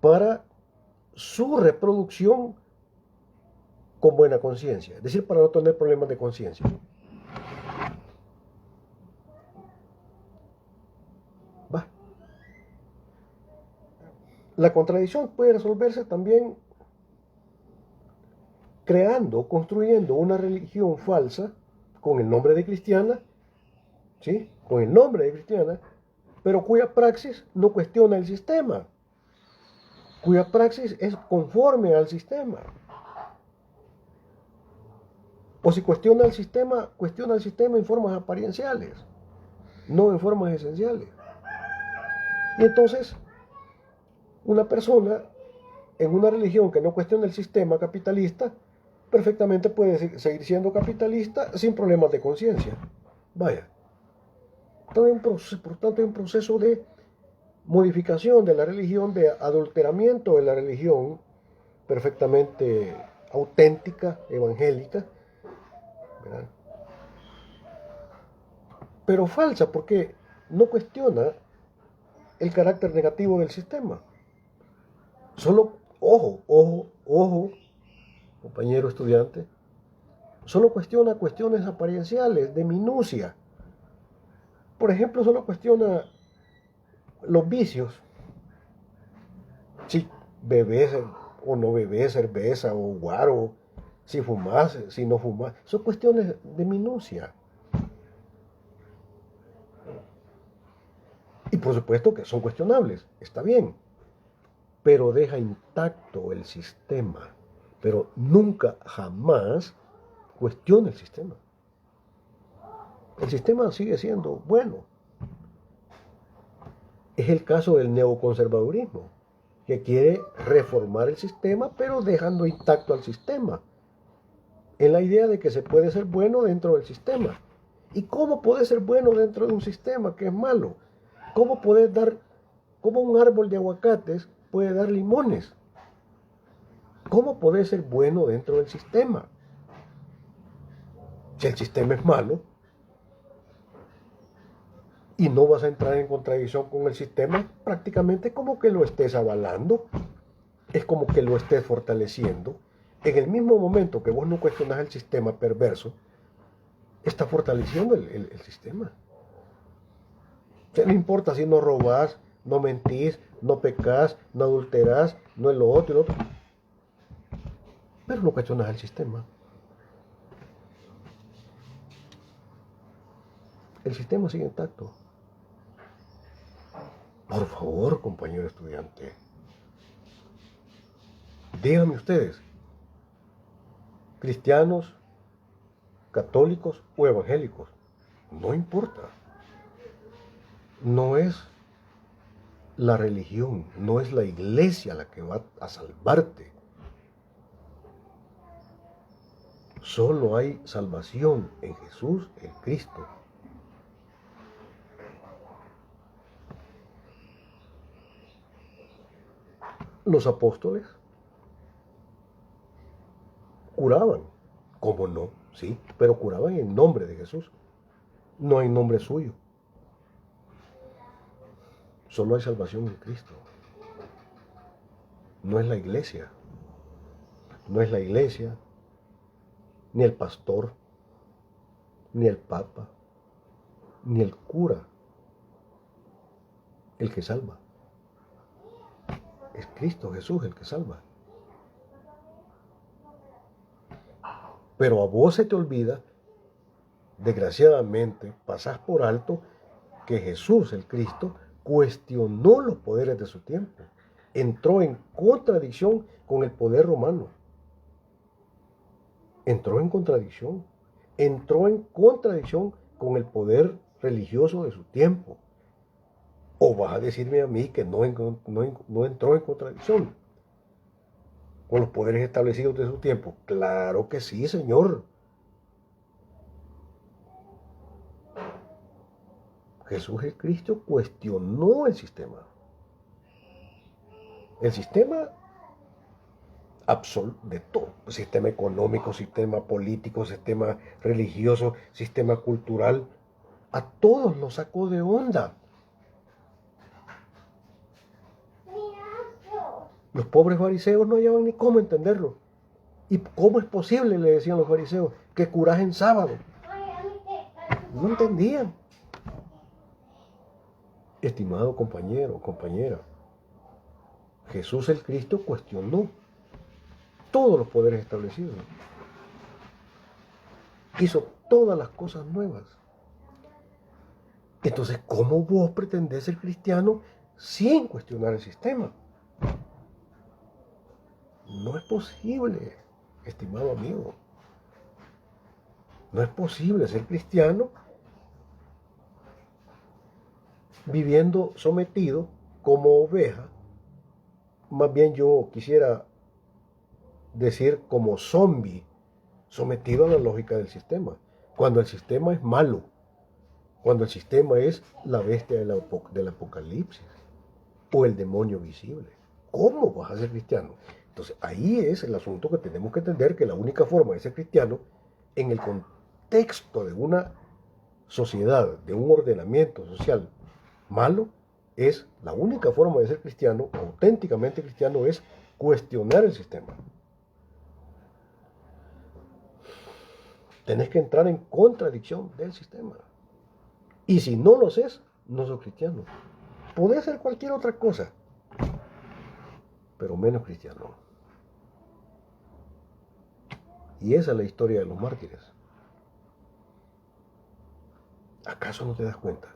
para su reproducción con buena conciencia, es decir, para no tener problemas de conciencia. Va. La contradicción puede resolverse también construyendo una religión falsa con el nombre de cristiana, ¿sí? Con el nombre de cristiana, pero cuya praxis no cuestiona el sistema, cuya praxis es conforme al sistema. O si cuestiona el sistema en formas aparienciales, no en formas esenciales. Y entonces, una persona en una religión que no cuestiona el sistema capitalista, perfectamente puede seguir siendo capitalista sin problemas de conciencia. Vaya. Por tanto, hay un proceso de modificación de la religión, de adulteramiento de la religión, perfectamente auténtica, evangélica, ¿verdad? Pero falsa porque no cuestiona el carácter negativo del sistema. Solo, ojo, compañero estudiante, solo cuestiona cuestiones aparienciales, de minucia. Por ejemplo, solo cuestiona los vicios. Si bebés o no bebés, cerveza o guaro, si fumas, si no fumas. Son cuestiones de minucia. Y por supuesto que son cuestionables, está bien. Pero deja intacto el sistema. Pero nunca, jamás cuestiona el sistema. El sistema sigue siendo bueno. Es el caso del neoconservadurismo, que quiere reformar el sistema, pero dejando intacto al sistema, en la idea de que se puede ser bueno dentro del sistema. ¿Y cómo puede ser bueno dentro de un sistema que es malo? ¿Cómo un árbol de aguacates puede dar limones? ¿Cómo puede ser bueno dentro del sistema? Si el sistema es malo y no vas a entrar en contradicción con el sistema, prácticamente como que lo estés avalando. es como que lo estés fortaleciendo. En el mismo momento que vos no cuestionas el sistema perverso, está fortaleciendo el sistema. O sea, no importa si no robás, no mentís, no pecás, no adulterás, no es lo otro y lo otro. Pero no cuestionas el sistema. El sistema sigue intacto. Por favor, compañero estudiante, díganme ustedes, cristianos, católicos o evangélicos, no importa. No es la religión, no es la iglesia la que va a salvarte. Solo hay salvación en Jesús, el Cristo. Los apóstoles curaban, ¿cómo no? Sí, pero curaban en nombre de Jesús, no en nombre suyo. Solo hay salvación en Cristo. No es la iglesia. No es la iglesia, ni el pastor, ni el papa, ni el cura el que salva. Es Cristo Jesús el que salva. Pero a vos se te olvida, desgraciadamente, pasás por alto que Jesús, el Cristo, cuestionó los poderes de su tiempo. Entró en contradicción con el poder romano. Entró en contradicción. Entró en contradicción con el poder religioso de su tiempo. ¿O vas a decirme a mí que no entró en contradicción con los poderes establecidos de su tiempo? Claro que sí, Señor. Jesús el Cristo cuestionó el sistema. El sistema de todo. Sistema económico, sistema político, sistema religioso, sistema cultural. A todos los sacó de onda. Los pobres fariseos no hallaban ni cómo entenderlo. ¿Y cómo es posible, le decían los fariseos, que curás en sábado? No entendían. Estimado compañero, compañera, Jesús el Cristo cuestionó todos los poderes establecidos. Hizo todas las cosas nuevas. Entonces, ¿cómo vos pretendés ser cristiano sin cuestionar el sistema? No es posible, estimado amigo. No es posible ser cristiano viviendo sometido como oveja. Más bien yo quisiera decir como zombie, sometido a la lógica del sistema. Cuando el sistema es malo, cuando el sistema es la bestia del Apocalipsis o el demonio visible. ¿Cómo vas a ser cristiano? Entonces ahí es el asunto que tenemos que entender, que la única forma de ser cristiano en el contexto de una sociedad, de un ordenamiento social malo, es la única forma de ser cristiano, auténticamente cristiano, es cuestionar el sistema. Tenés que entrar en contradicción del sistema. Y si no lo haces, no sos cristiano. Podés ser cualquier otra cosa, pero menos cristiano. Y esa es la historia de los mártires. ¿Acaso no te das cuenta?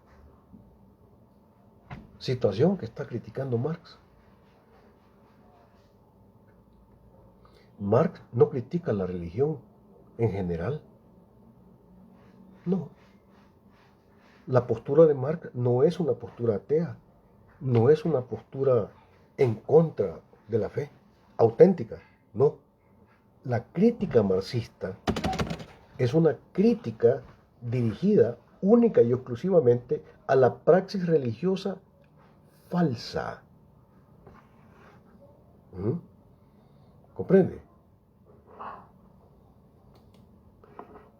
Situación que está criticando Marx. Marx no critica la religión en general. No. La postura de Marx no es una postura atea, no es una postura en contra de la fe auténtica, no. La crítica marxista es una crítica dirigida única y exclusivamente a la praxis religiosa falsa. ¿Comprende?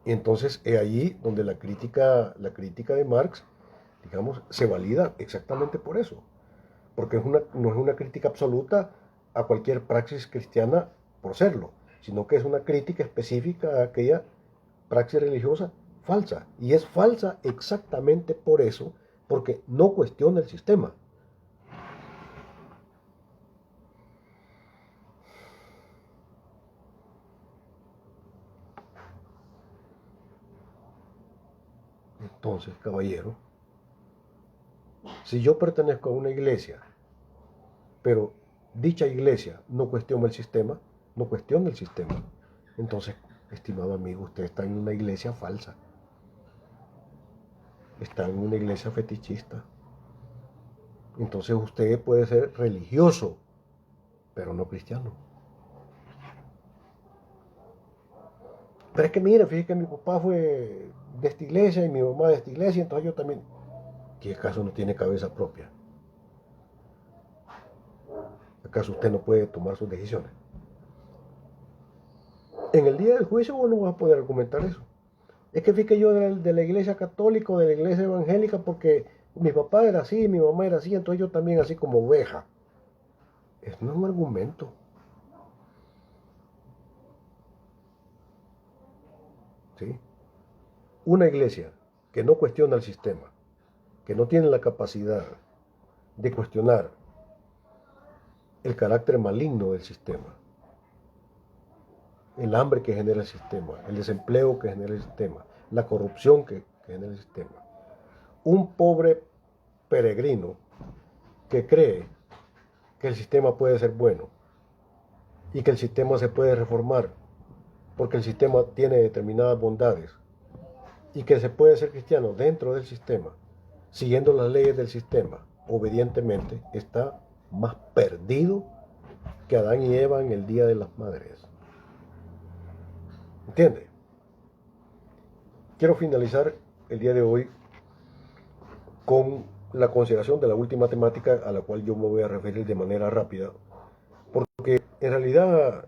Entonces es allí donde la crítica de Marx, digamos, se valida exactamente por eso. Porque no es una crítica absoluta a cualquier praxis cristiana por serlo, sino que es una crítica específica a aquella praxis religiosa falsa. Y es falsa exactamente por eso, porque no cuestiona el sistema. Entonces, caballero, si yo pertenezco a una iglesia, pero dicha iglesia no cuestiona el sistema, entonces, estimado amigo, usted está en una iglesia falsa, está en una iglesia fetichista. Entonces usted puede ser religioso, pero no cristiano. Pero es que mire, fíjese que mi papá fue de esta iglesia y mi mamá de esta iglesia, entonces yo también. ¿Qué acaso no tiene cabeza propia? ¿Acaso usted no puede tomar sus decisiones? En el día del juicio vos no vas a poder argumentar eso. Es que fíjate yo de la iglesia católica o de la iglesia evangélica porque mi papá era así, mi mamá era así, entonces yo también así como oveja. Eso no es un argumento. ¿Sí? Una iglesia que no cuestiona el sistema, que no tiene la capacidad de cuestionar el carácter maligno del sistema, el hambre que genera el sistema, el desempleo que genera el sistema, la corrupción que genera el sistema. Un pobre peregrino que cree que el sistema puede ser bueno y que el sistema se puede reformar porque el sistema tiene determinadas bondades y que se puede ser cristiano dentro del sistema, siguiendo las leyes del sistema, obedientemente, está más perdido que Adán y Eva en el Día de las Madres. ¿Entiende? Quiero finalizar el día de hoy con la consideración de la última temática a la cual yo me voy a referir de manera rápida, porque en realidad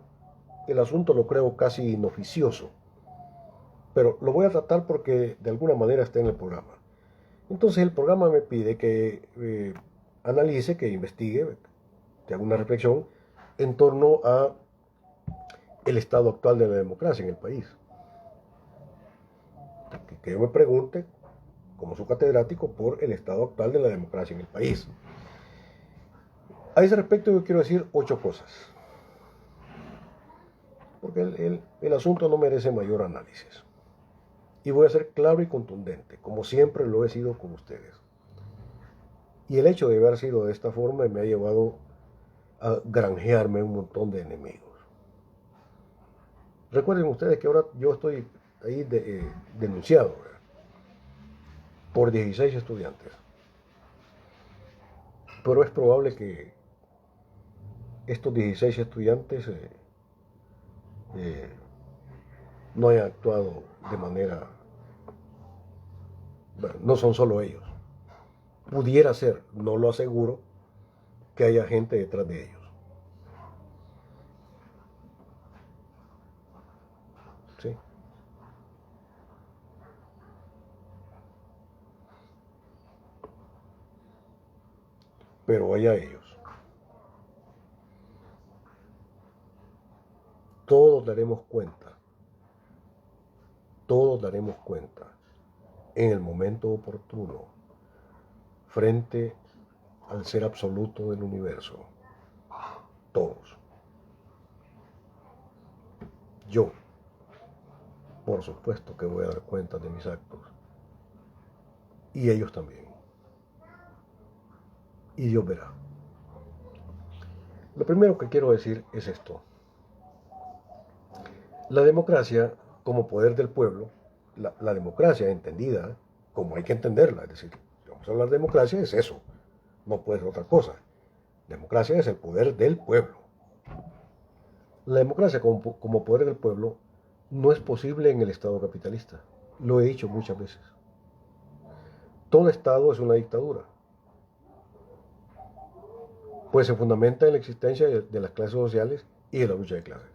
el asunto lo creo casi inoficioso, pero lo voy a tratar porque de alguna manera está en el programa. Entonces el programa me pide que analice, que investigue, que haga una reflexión en torno a el estado actual de la democracia en el país. Que yo me pregunte, como su catedrático, por el estado actual de la democracia en el país. A ese respecto yo quiero decir 8 cosas, porque el asunto no merece mayor análisis. Y voy a ser claro y contundente, como siempre lo he sido con ustedes. Y el hecho de haber sido de esta forma me ha llevado a granjearme un montón de enemigos. Recuerden ustedes que ahora yo estoy ahí denunciado, ¿verdad?, por 16 estudiantes. Pero es probable que estos 16 estudiantes no hayan actuado de manera... Bueno, no son solo ellos. Pudiera ser, no lo aseguro, que haya gente detrás de ellos. ¿Sí? Pero vaya ellos. Todos daremos cuenta en el momento oportuno frente al ser absoluto del universo. Todos. Yo, por supuesto que voy a dar cuenta de mis actos. Y ellos también. Y Dios verá. Lo primero que quiero decir es esto. La democracia como poder del pueblo, la democracia entendida como hay que entenderla, es decir, si vamos a hablar de democracia es eso, no puede ser otra cosa. Democracia es el poder del pueblo. La democracia como poder del pueblo no es posible en el Estado capitalista. Lo he dicho muchas veces. Todo Estado es una dictadura. Pues se fundamenta en la existencia de las clases sociales y de la lucha de clases.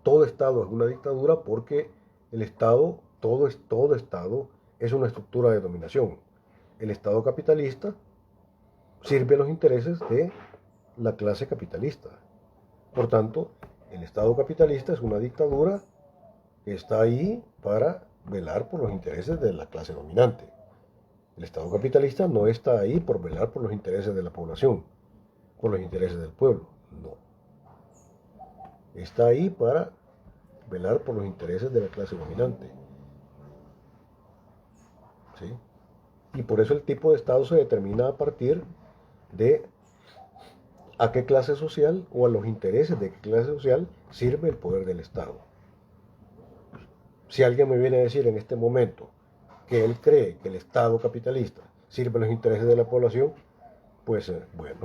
Todo Estado es una dictadura porque el Estado, todo Estado, es una estructura de dominación. El Estado capitalista sirve a los intereses de la clase capitalista. Por tanto, el Estado capitalista es una dictadura que está ahí para velar por los intereses de la clase dominante. El Estado capitalista no está ahí por velar por los intereses de la población, por los intereses del pueblo, no. Está ahí para velar por los intereses de la clase dominante. ¿Sí? Y por eso el tipo de Estado se determina a partir de a qué clase social o a los intereses de qué clase social sirve el poder del Estado. Si alguien me viene a decir en este momento que él cree que el Estado capitalista sirve a los intereses de la población, pues bueno,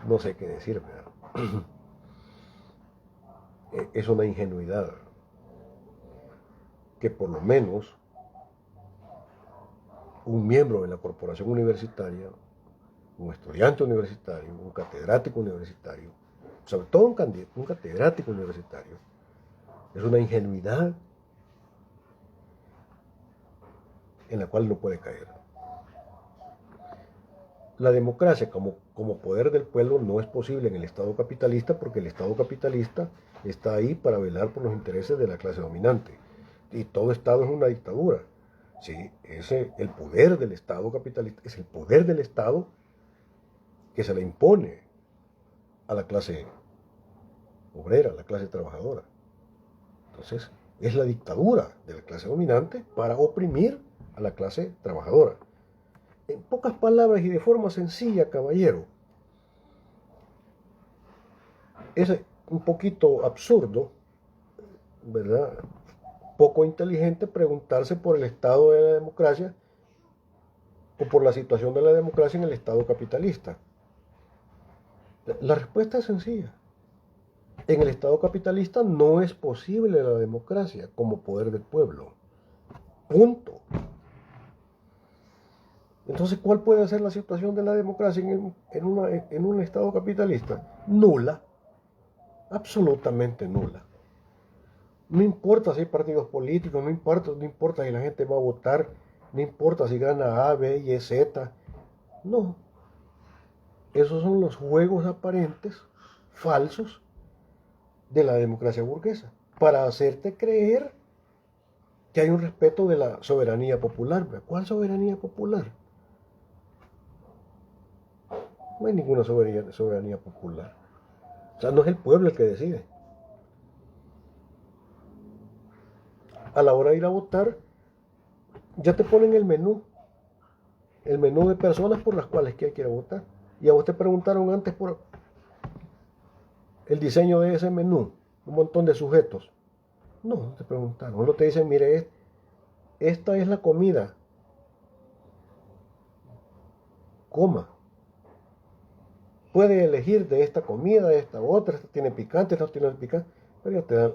no sé qué decir, ¿verdad? Es una ingenuidad que por lo menos un miembro de la corporación universitaria, un estudiante universitario, un catedrático universitario, sobre todo un catedrático universitario, es una ingenuidad en la cual no puede caer. La democracia como poder del pueblo no es posible en el Estado capitalista porque el Estado capitalista está ahí para velar por los intereses de la clase dominante. Y todo Estado es una dictadura. Sí, el poder del Estado capitalista es el poder del Estado que se le impone a la clase obrera, a la clase trabajadora. Entonces, es la dictadura de la clase dominante para oprimir a la clase trabajadora. En pocas palabras y de forma sencilla, caballero, es un poquito absurdo, ¿verdad? Poco inteligente preguntarse por el estado de la democracia o por la situación de la democracia en el estado capitalista. La respuesta es sencilla. En el estado capitalista no es posible la democracia como poder del pueblo. Punto. Entonces, ¿cuál puede ser la situación de la democracia en un estado capitalista? Nula. Absolutamente nula. No importa si hay partidos políticos, no importa si la gente va a votar, no importa si gana A, B y Z. No. Esos son los juegos aparentes, falsos, de la democracia burguesa, para hacerte creer que hay un respeto de la soberanía popular. ¿Cuál soberanía popular? No hay ninguna soberanía popular. O sea, no es el pueblo el que decide. A la hora de ir a votar, ya te ponen el menú de personas por las cuales quiere votar. Y a vos te preguntaron antes por el diseño de ese menú, un montón de sujetos. No te preguntaron, solo te dicen, mire, esta es la comida, coma. Puede elegir de esta comida, de esta otra, esta tiene picante, esta no tiene picante, pero ya te dan,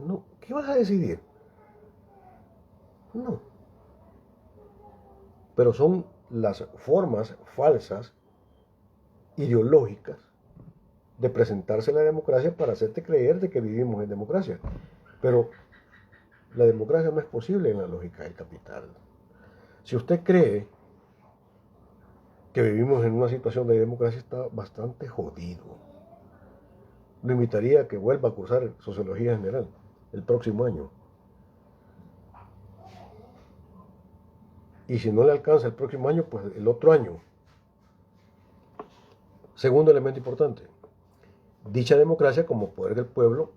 no, ¿qué vas a decidir? No. Pero son las formas falsas, ideológicas, de presentarse la democracia para hacerte creer de que vivimos en democracia. Pero la democracia no es posible en la lógica del capital. Si usted cree que vivimos en una situación de democracia, está bastante jodido. Lo invitaría a que vuelva a cursar Sociología General el próximo año. Y si no le alcanza el próximo año, pues el otro año. Segundo elemento importante. Dicha democracia como poder del pueblo,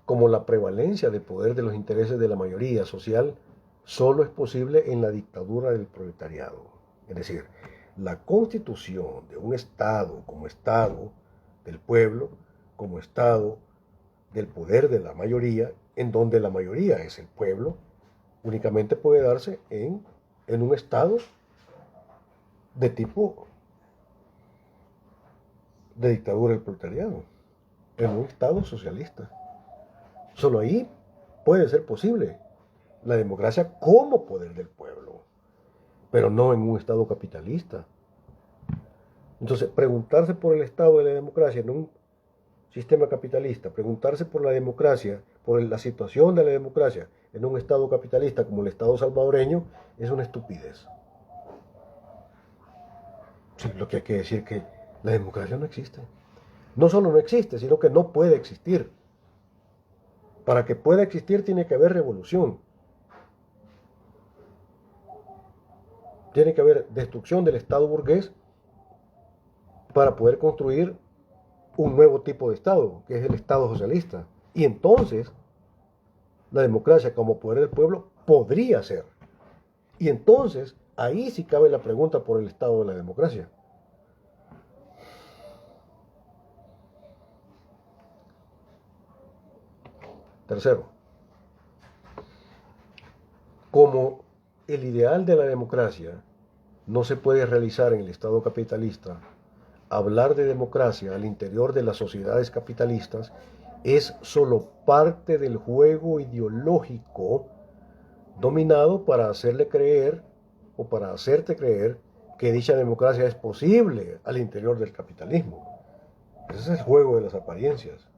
como la prevalencia del poder de los intereses de la mayoría social, solo es posible en la dictadura del proletariado. Es decir, la constitución de un Estado como Estado del pueblo, como Estado del poder de la mayoría, en donde la mayoría es el pueblo, únicamente puede darse en un Estado de tipo de dictadura del proletariado, en un Estado socialista. Solo ahí puede ser posible la democracia como poder del pueblo, pero no en un Estado capitalista. Entonces, preguntarse por el estado de la democracia en un sistema capitalista, preguntarse por la democracia, por la situación de la democracia en un Estado capitalista como el Estado salvadoreño, es una estupidez. Sí, lo que hay que decir que la democracia no existe. No solo no existe, sino que no puede existir. Para que pueda existir tiene que haber revolución. Tiene que haber destrucción del Estado burgués para poder construir un nuevo tipo de Estado, que es el Estado socialista. Y entonces, la democracia como poder del pueblo podría ser. Y entonces, ahí sí cabe la pregunta por el estado de la democracia. Tercero, como el ideal de la democracia no se puede realizar en el Estado capitalista, hablar de democracia al interior de las sociedades capitalistas es solo parte del juego ideológico dominado para hacerle creer o para hacerte creer que dicha democracia es posible al interior del capitalismo. Ese es el juego de las apariencias.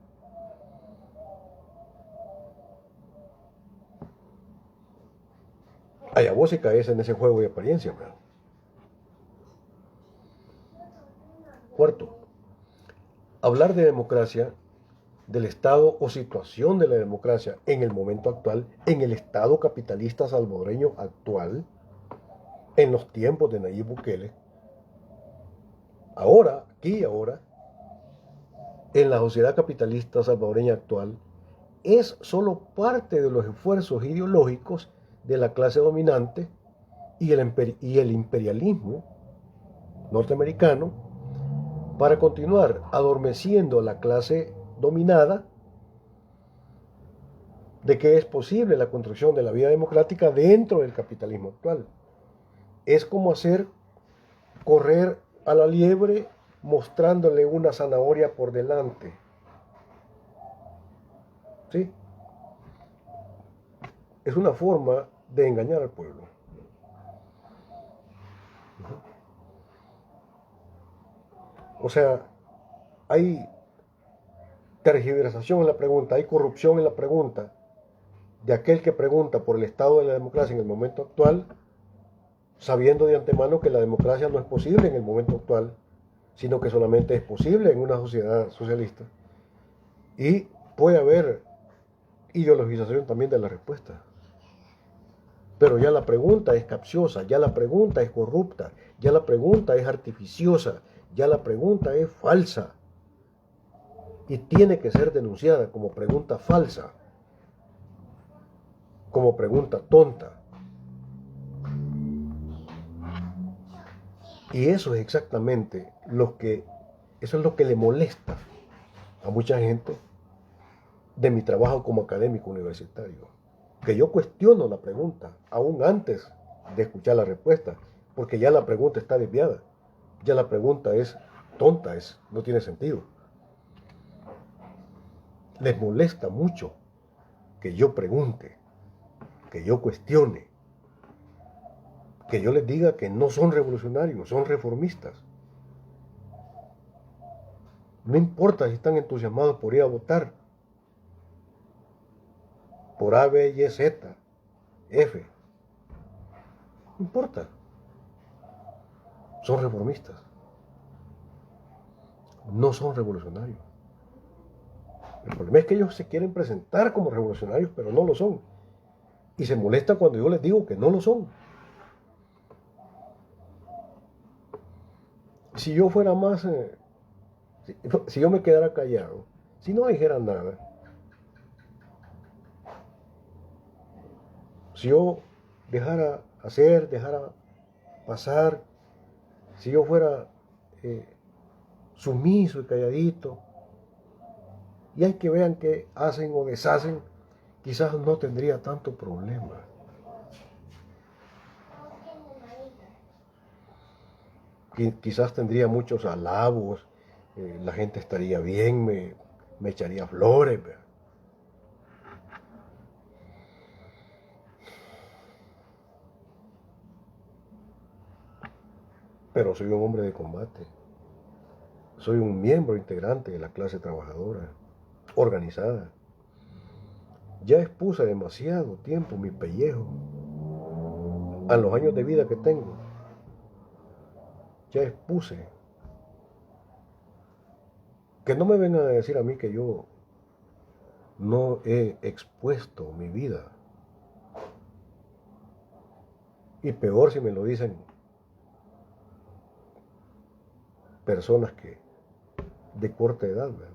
Allá vos si caes en ese juego de apariencias, ¿verdad? Cuarto, hablar de democracia, del estado o situación de la democracia en el momento actual, en el estado capitalista salvadoreño actual, en los tiempos de Nayib Bukele, ahora, aquí y ahora, en la sociedad capitalista salvadoreña actual, es solo parte de los esfuerzos ideológicos de la clase dominante y el imperialismo norteamericano para continuar adormeciendo a la clase dominada de que es posible la construcción de la vida democrática dentro del capitalismo actual. Es como hacer correr a la liebre mostrándole una zanahoria por delante. ¿Sí? Es una forma de engañar al pueblo. O sea, hay tergiversación en la pregunta, hay corrupción en la pregunta de aquel que pregunta por el estado de la democracia en el momento actual, sabiendo de antemano que la democracia no es posible en el momento actual, sino que solamente es posible en una sociedad socialista. Y puede haber ideologización también de la respuesta. Pero ya la pregunta es capciosa, ya la pregunta es corrupta, ya la pregunta es artificiosa, ya la pregunta es falsa. Y tiene que ser denunciada como pregunta falsa, como pregunta tonta. Y eso es exactamente eso es lo que le molesta a mucha gente de mi trabajo como académico universitario. Que yo cuestiono la pregunta, aún antes de escuchar la respuesta, porque ya la pregunta está desviada, ya la pregunta es tonta, no tiene sentido. Les molesta mucho que yo pregunte, que yo cuestione, que yo les diga que no son revolucionarios, son reformistas. No importa si están entusiasmados por ir a votar por A, B, Y, Z, F. No importa. Son reformistas. No son revolucionarios. El problema es que ellos se quieren presentar como revolucionarios, pero no lo son. Y se molestan cuando yo les digo que no lo son. Si yo fuera más, si yo me quedara callado, si no dijera nada, si yo dejara hacer, dejara pasar, si yo fuera sumiso y calladito, y hay que vean qué hacen o deshacen, quizás no tendría tanto problema. Quizás tendría muchos alabos, la gente estaría bien, me echaría flores. ¿Verdad? Pero soy un hombre de combate. Soy un miembro integrante de la clase trabajadora, organizada. Ya expuse demasiado tiempo mi pellejo a los años de vida que tengo. ya expuse. Que no me vengan a decir a mí que yo no he expuesto mi vida. Y peor si me lo dicen personas que de corta edad, ¿verdad?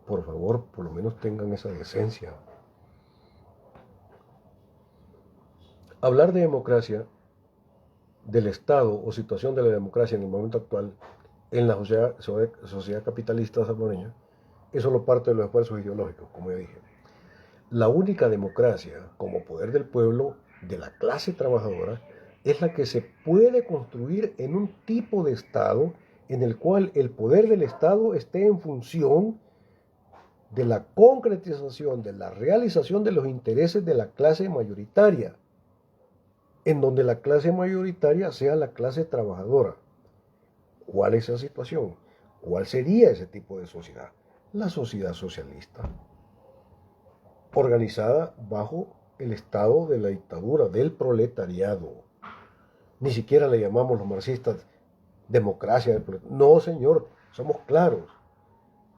Por favor, por lo menos tengan esa decencia. Hablar de democracia, del Estado o situación de la democracia en el momento actual en la sociedad capitalista salvadoreña es solo parte de los esfuerzos ideológicos, como ya dije. La única democracia como poder del pueblo, de la clase trabajadora, es la que se puede construir en un tipo de Estado en el cual el poder del Estado esté en función de la concretización, de la realización de los intereses de la clase mayoritaria, en donde la clase mayoritaria sea la clase trabajadora. ¿Cuál es esa situación? ¿Cuál sería ese tipo de sociedad? La sociedad socialista, organizada bajo el estado de la dictadura del proletariado. Ni siquiera le llamamos los marxistas democracia del proletariado. No, señor, somos claros.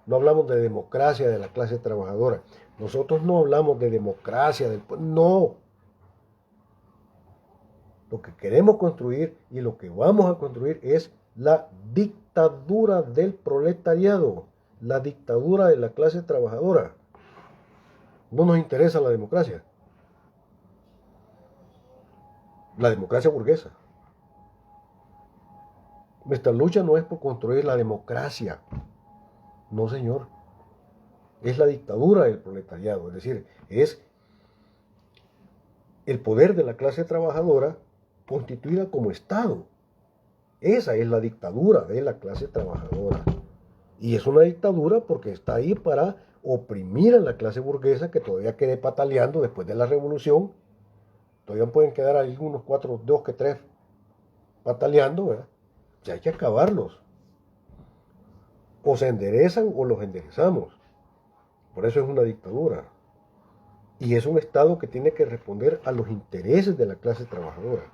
No hablamos de democracia de la clase trabajadora. Nosotros no hablamos de democracia del pueblo. No. Lo que queremos construir y lo que vamos a construir es la dictadura del proletariado, la dictadura de la clase trabajadora. No nos interesa la democracia burguesa. Nuestra lucha no es por construir la democracia, no, señor. Es la dictadura del proletariado, es decir, es el poder de la clase trabajadora constituida como Estado. Esa es la dictadura de la clase trabajadora. Y es una dictadura porque está ahí para oprimir a la clase burguesa que todavía quede pataleando después de la revolución. Todavía pueden quedar ahí unos 4, 2 que 3 pataleando, ¿verdad? Ya hay que acabarlos. O se enderezan o los enderezamos. Por eso es una dictadura. Y es un Estado que tiene que responder a los intereses de la clase trabajadora.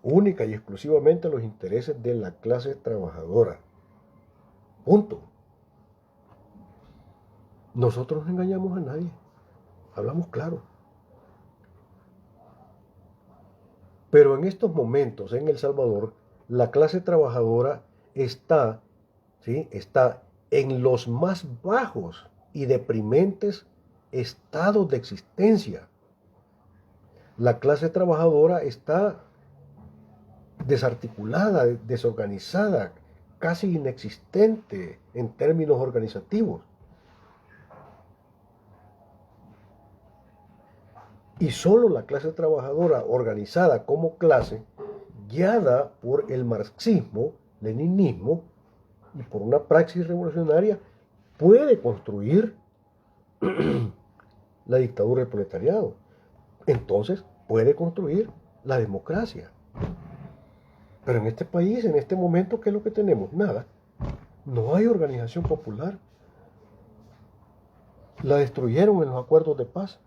Única y exclusivamente a los intereses de la clase trabajadora. Punto. Nosotros no engañamos a nadie. Hablamos claro. Pero en estos momentos en El Salvador, la clase trabajadora está en los más bajos y deprimentes estados de existencia. La clase trabajadora está desarticulada, desorganizada, casi inexistente en términos organizativos. Y solo la clase trabajadora organizada como clase, guiada por el marxismo, leninismo y por una praxis revolucionaria, puede construir la dictadura del proletariado. Entonces puede construir la democracia. Pero en este país, en este momento, ¿qué es lo que tenemos? Nada. No hay organización popular. La destruyeron en los acuerdos de paz.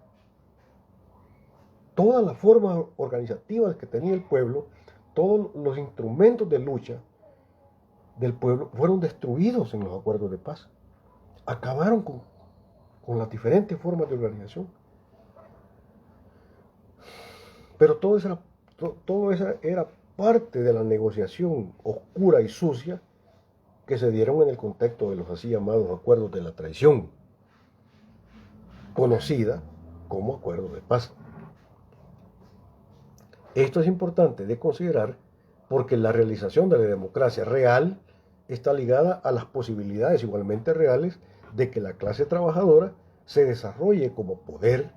Todas las formas organizativas que tenía el pueblo, todos los instrumentos de lucha del pueblo fueron destruidos en los acuerdos de paz. Acabaron con las diferentes formas de organización. Pero todo esa era parte de la negociación oscura y sucia que se dieron en el contexto de los así llamados acuerdos de la traición, conocida como acuerdos de paz. Esto es importante de considerar porque la realización de la democracia real está ligada a las posibilidades igualmente reales de que la clase trabajadora se desarrolle como poder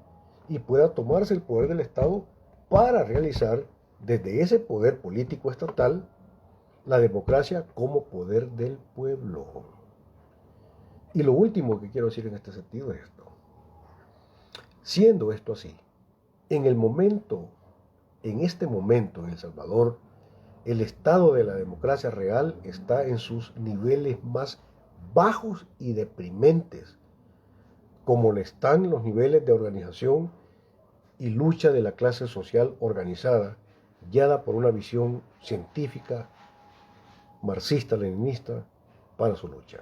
y pueda tomarse el poder del Estado para realizar desde ese poder político estatal la democracia como poder del pueblo. Y lo último que quiero decir en este sentido es esto. Siendo esto así, en este momento en El Salvador, el estado de la democracia real está en sus niveles más bajos y deprimentes, como le están los niveles de organización y lucha de la clase social organizada guiada por una visión científica, marxista-leninista, para su lucha.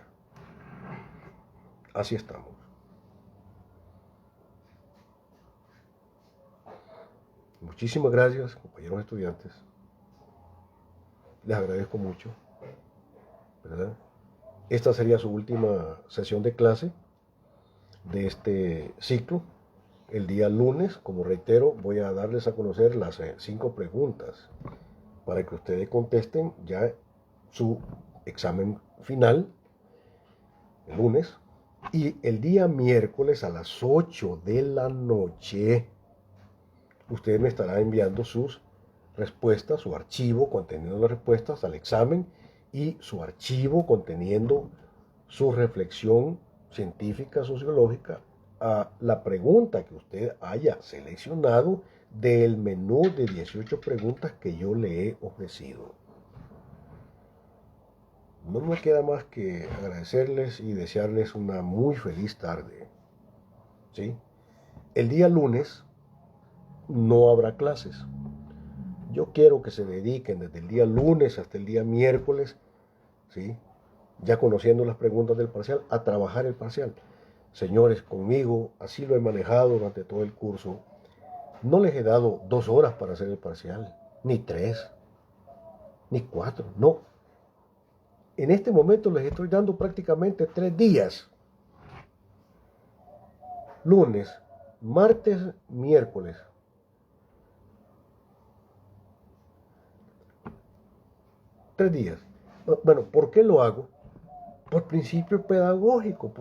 Así estamos. Muchísimas gracias, compañeros estudiantes. Les agradezco mucho, ¿verdad? Esta sería su última sesión de clase de este ciclo. El día lunes, como reitero, voy a darles a conocer las 5 preguntas para que ustedes contesten ya su examen final el lunes. Y el día miércoles a las 8 de la noche, usted me estará enviando sus respuestas, su archivo conteniendo las respuestas al examen y su archivo conteniendo su reflexión científica, sociológica, a la pregunta que usted haya seleccionado del menú de 18 preguntas que yo le he ofrecido. No me queda más que agradecerles y desearles una muy feliz tarde. ¿Sí? El día lunes no habrá clases. Yo quiero que se dediquen desde el día lunes hasta el día miércoles, ¿sí? Ya conociendo las preguntas del parcial, a trabajar el parcial. Señores, conmigo así lo he manejado durante todo el curso. No les he dado 2 horas para hacer el parcial, ni 3, ni 4, no. En este momento les estoy dando prácticamente 3 días. Lunes, martes, miércoles. Tres días. Bueno, ¿por qué lo hago? Por principio pedagógico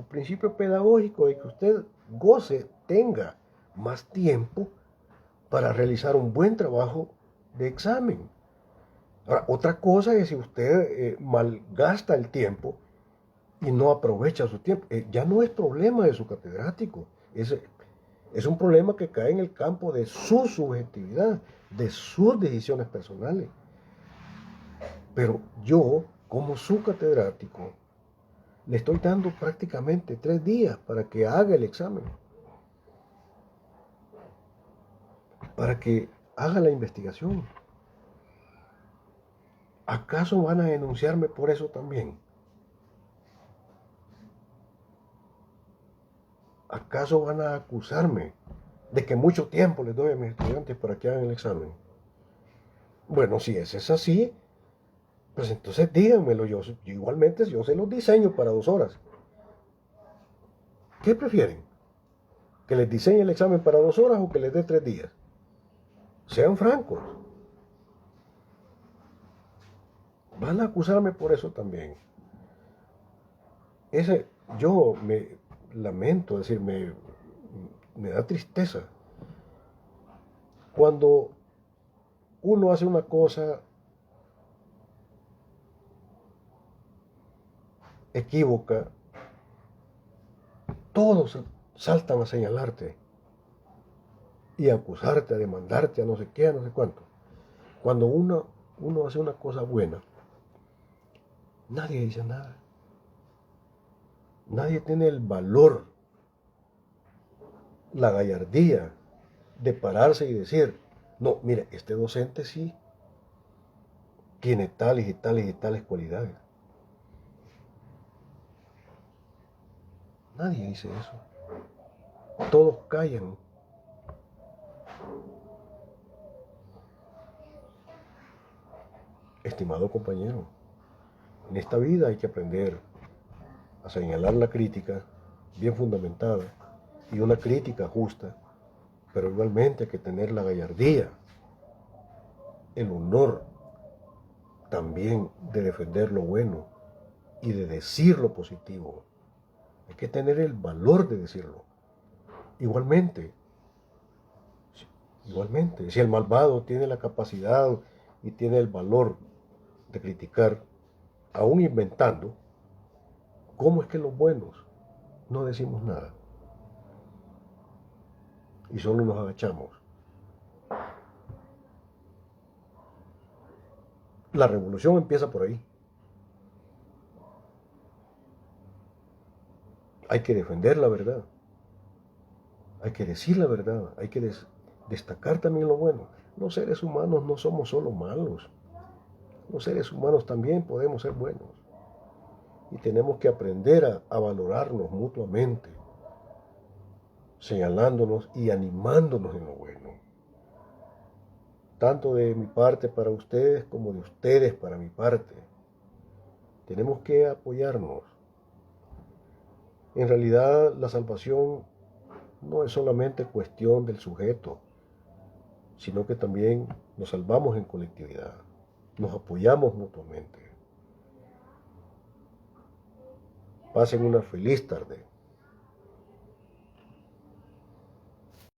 de que usted goce, tenga más tiempo para realizar un buen trabajo de examen. Ahora, otra cosa es si usted malgasta el tiempo y no aprovecha su tiempo. Ya no es problema de su catedrático, es un problema que cae en el campo de su subjetividad, de sus decisiones personales. Pero yo, como su catedrático, le estoy dando prácticamente 3 días para que haga el examen, para que haga la investigación. ¿Acaso van a denunciarme por eso también? ¿Acaso van a acusarme de que mucho tiempo les doy a mis estudiantes para que hagan el examen? Bueno, si es así, pues entonces díganmelo. Yo igualmente yo se los diseño para 2 horas. ¿Qué prefieren? ¿Que les diseñe el examen para 2 horas o que les dé 3 días? Sean francos. Van a acusarme por eso también. Yo me lamento, es decir, me da tristeza cuando uno hace una cosa equívoca, todos saltan a señalarte y a acusarte, a demandarte, a no sé qué, a no sé cuánto. Cuando uno hace una cosa buena, nadie dice nada. Nadie tiene el valor, la gallardía de pararse y decir, no, mire, este docente sí tiene tales y tales y tales cualidades. Nadie dice eso. Todos callan. Estimado compañero, en esta vida hay que aprender a señalar la crítica bien fundamentada y una crítica justa, pero igualmente hay que tener la gallardía, el honor también de defender lo bueno y de decir lo positivo. Hay que tener el valor de decirlo. Igualmente, si el malvado tiene la capacidad y tiene el valor de criticar, aún inventando, ¿cómo es que los buenos no decimos nada? Y solo nos agachamos. La revolución empieza por ahí. Hay que defender la verdad. Hay que decir la verdad. Hay que destacar también lo bueno. Los seres humanos no somos solo malos. Los seres humanos también podemos ser buenos. Y tenemos que aprender a valorarnos mutuamente, señalándonos y animándonos en lo bueno. Tanto de mi parte para ustedes como de ustedes para mi parte. Tenemos que apoyarnos. En realidad, la salvación no es solamente cuestión del sujeto, sino que también nos salvamos en colectividad, nos apoyamos mutuamente. Pasen una feliz tarde.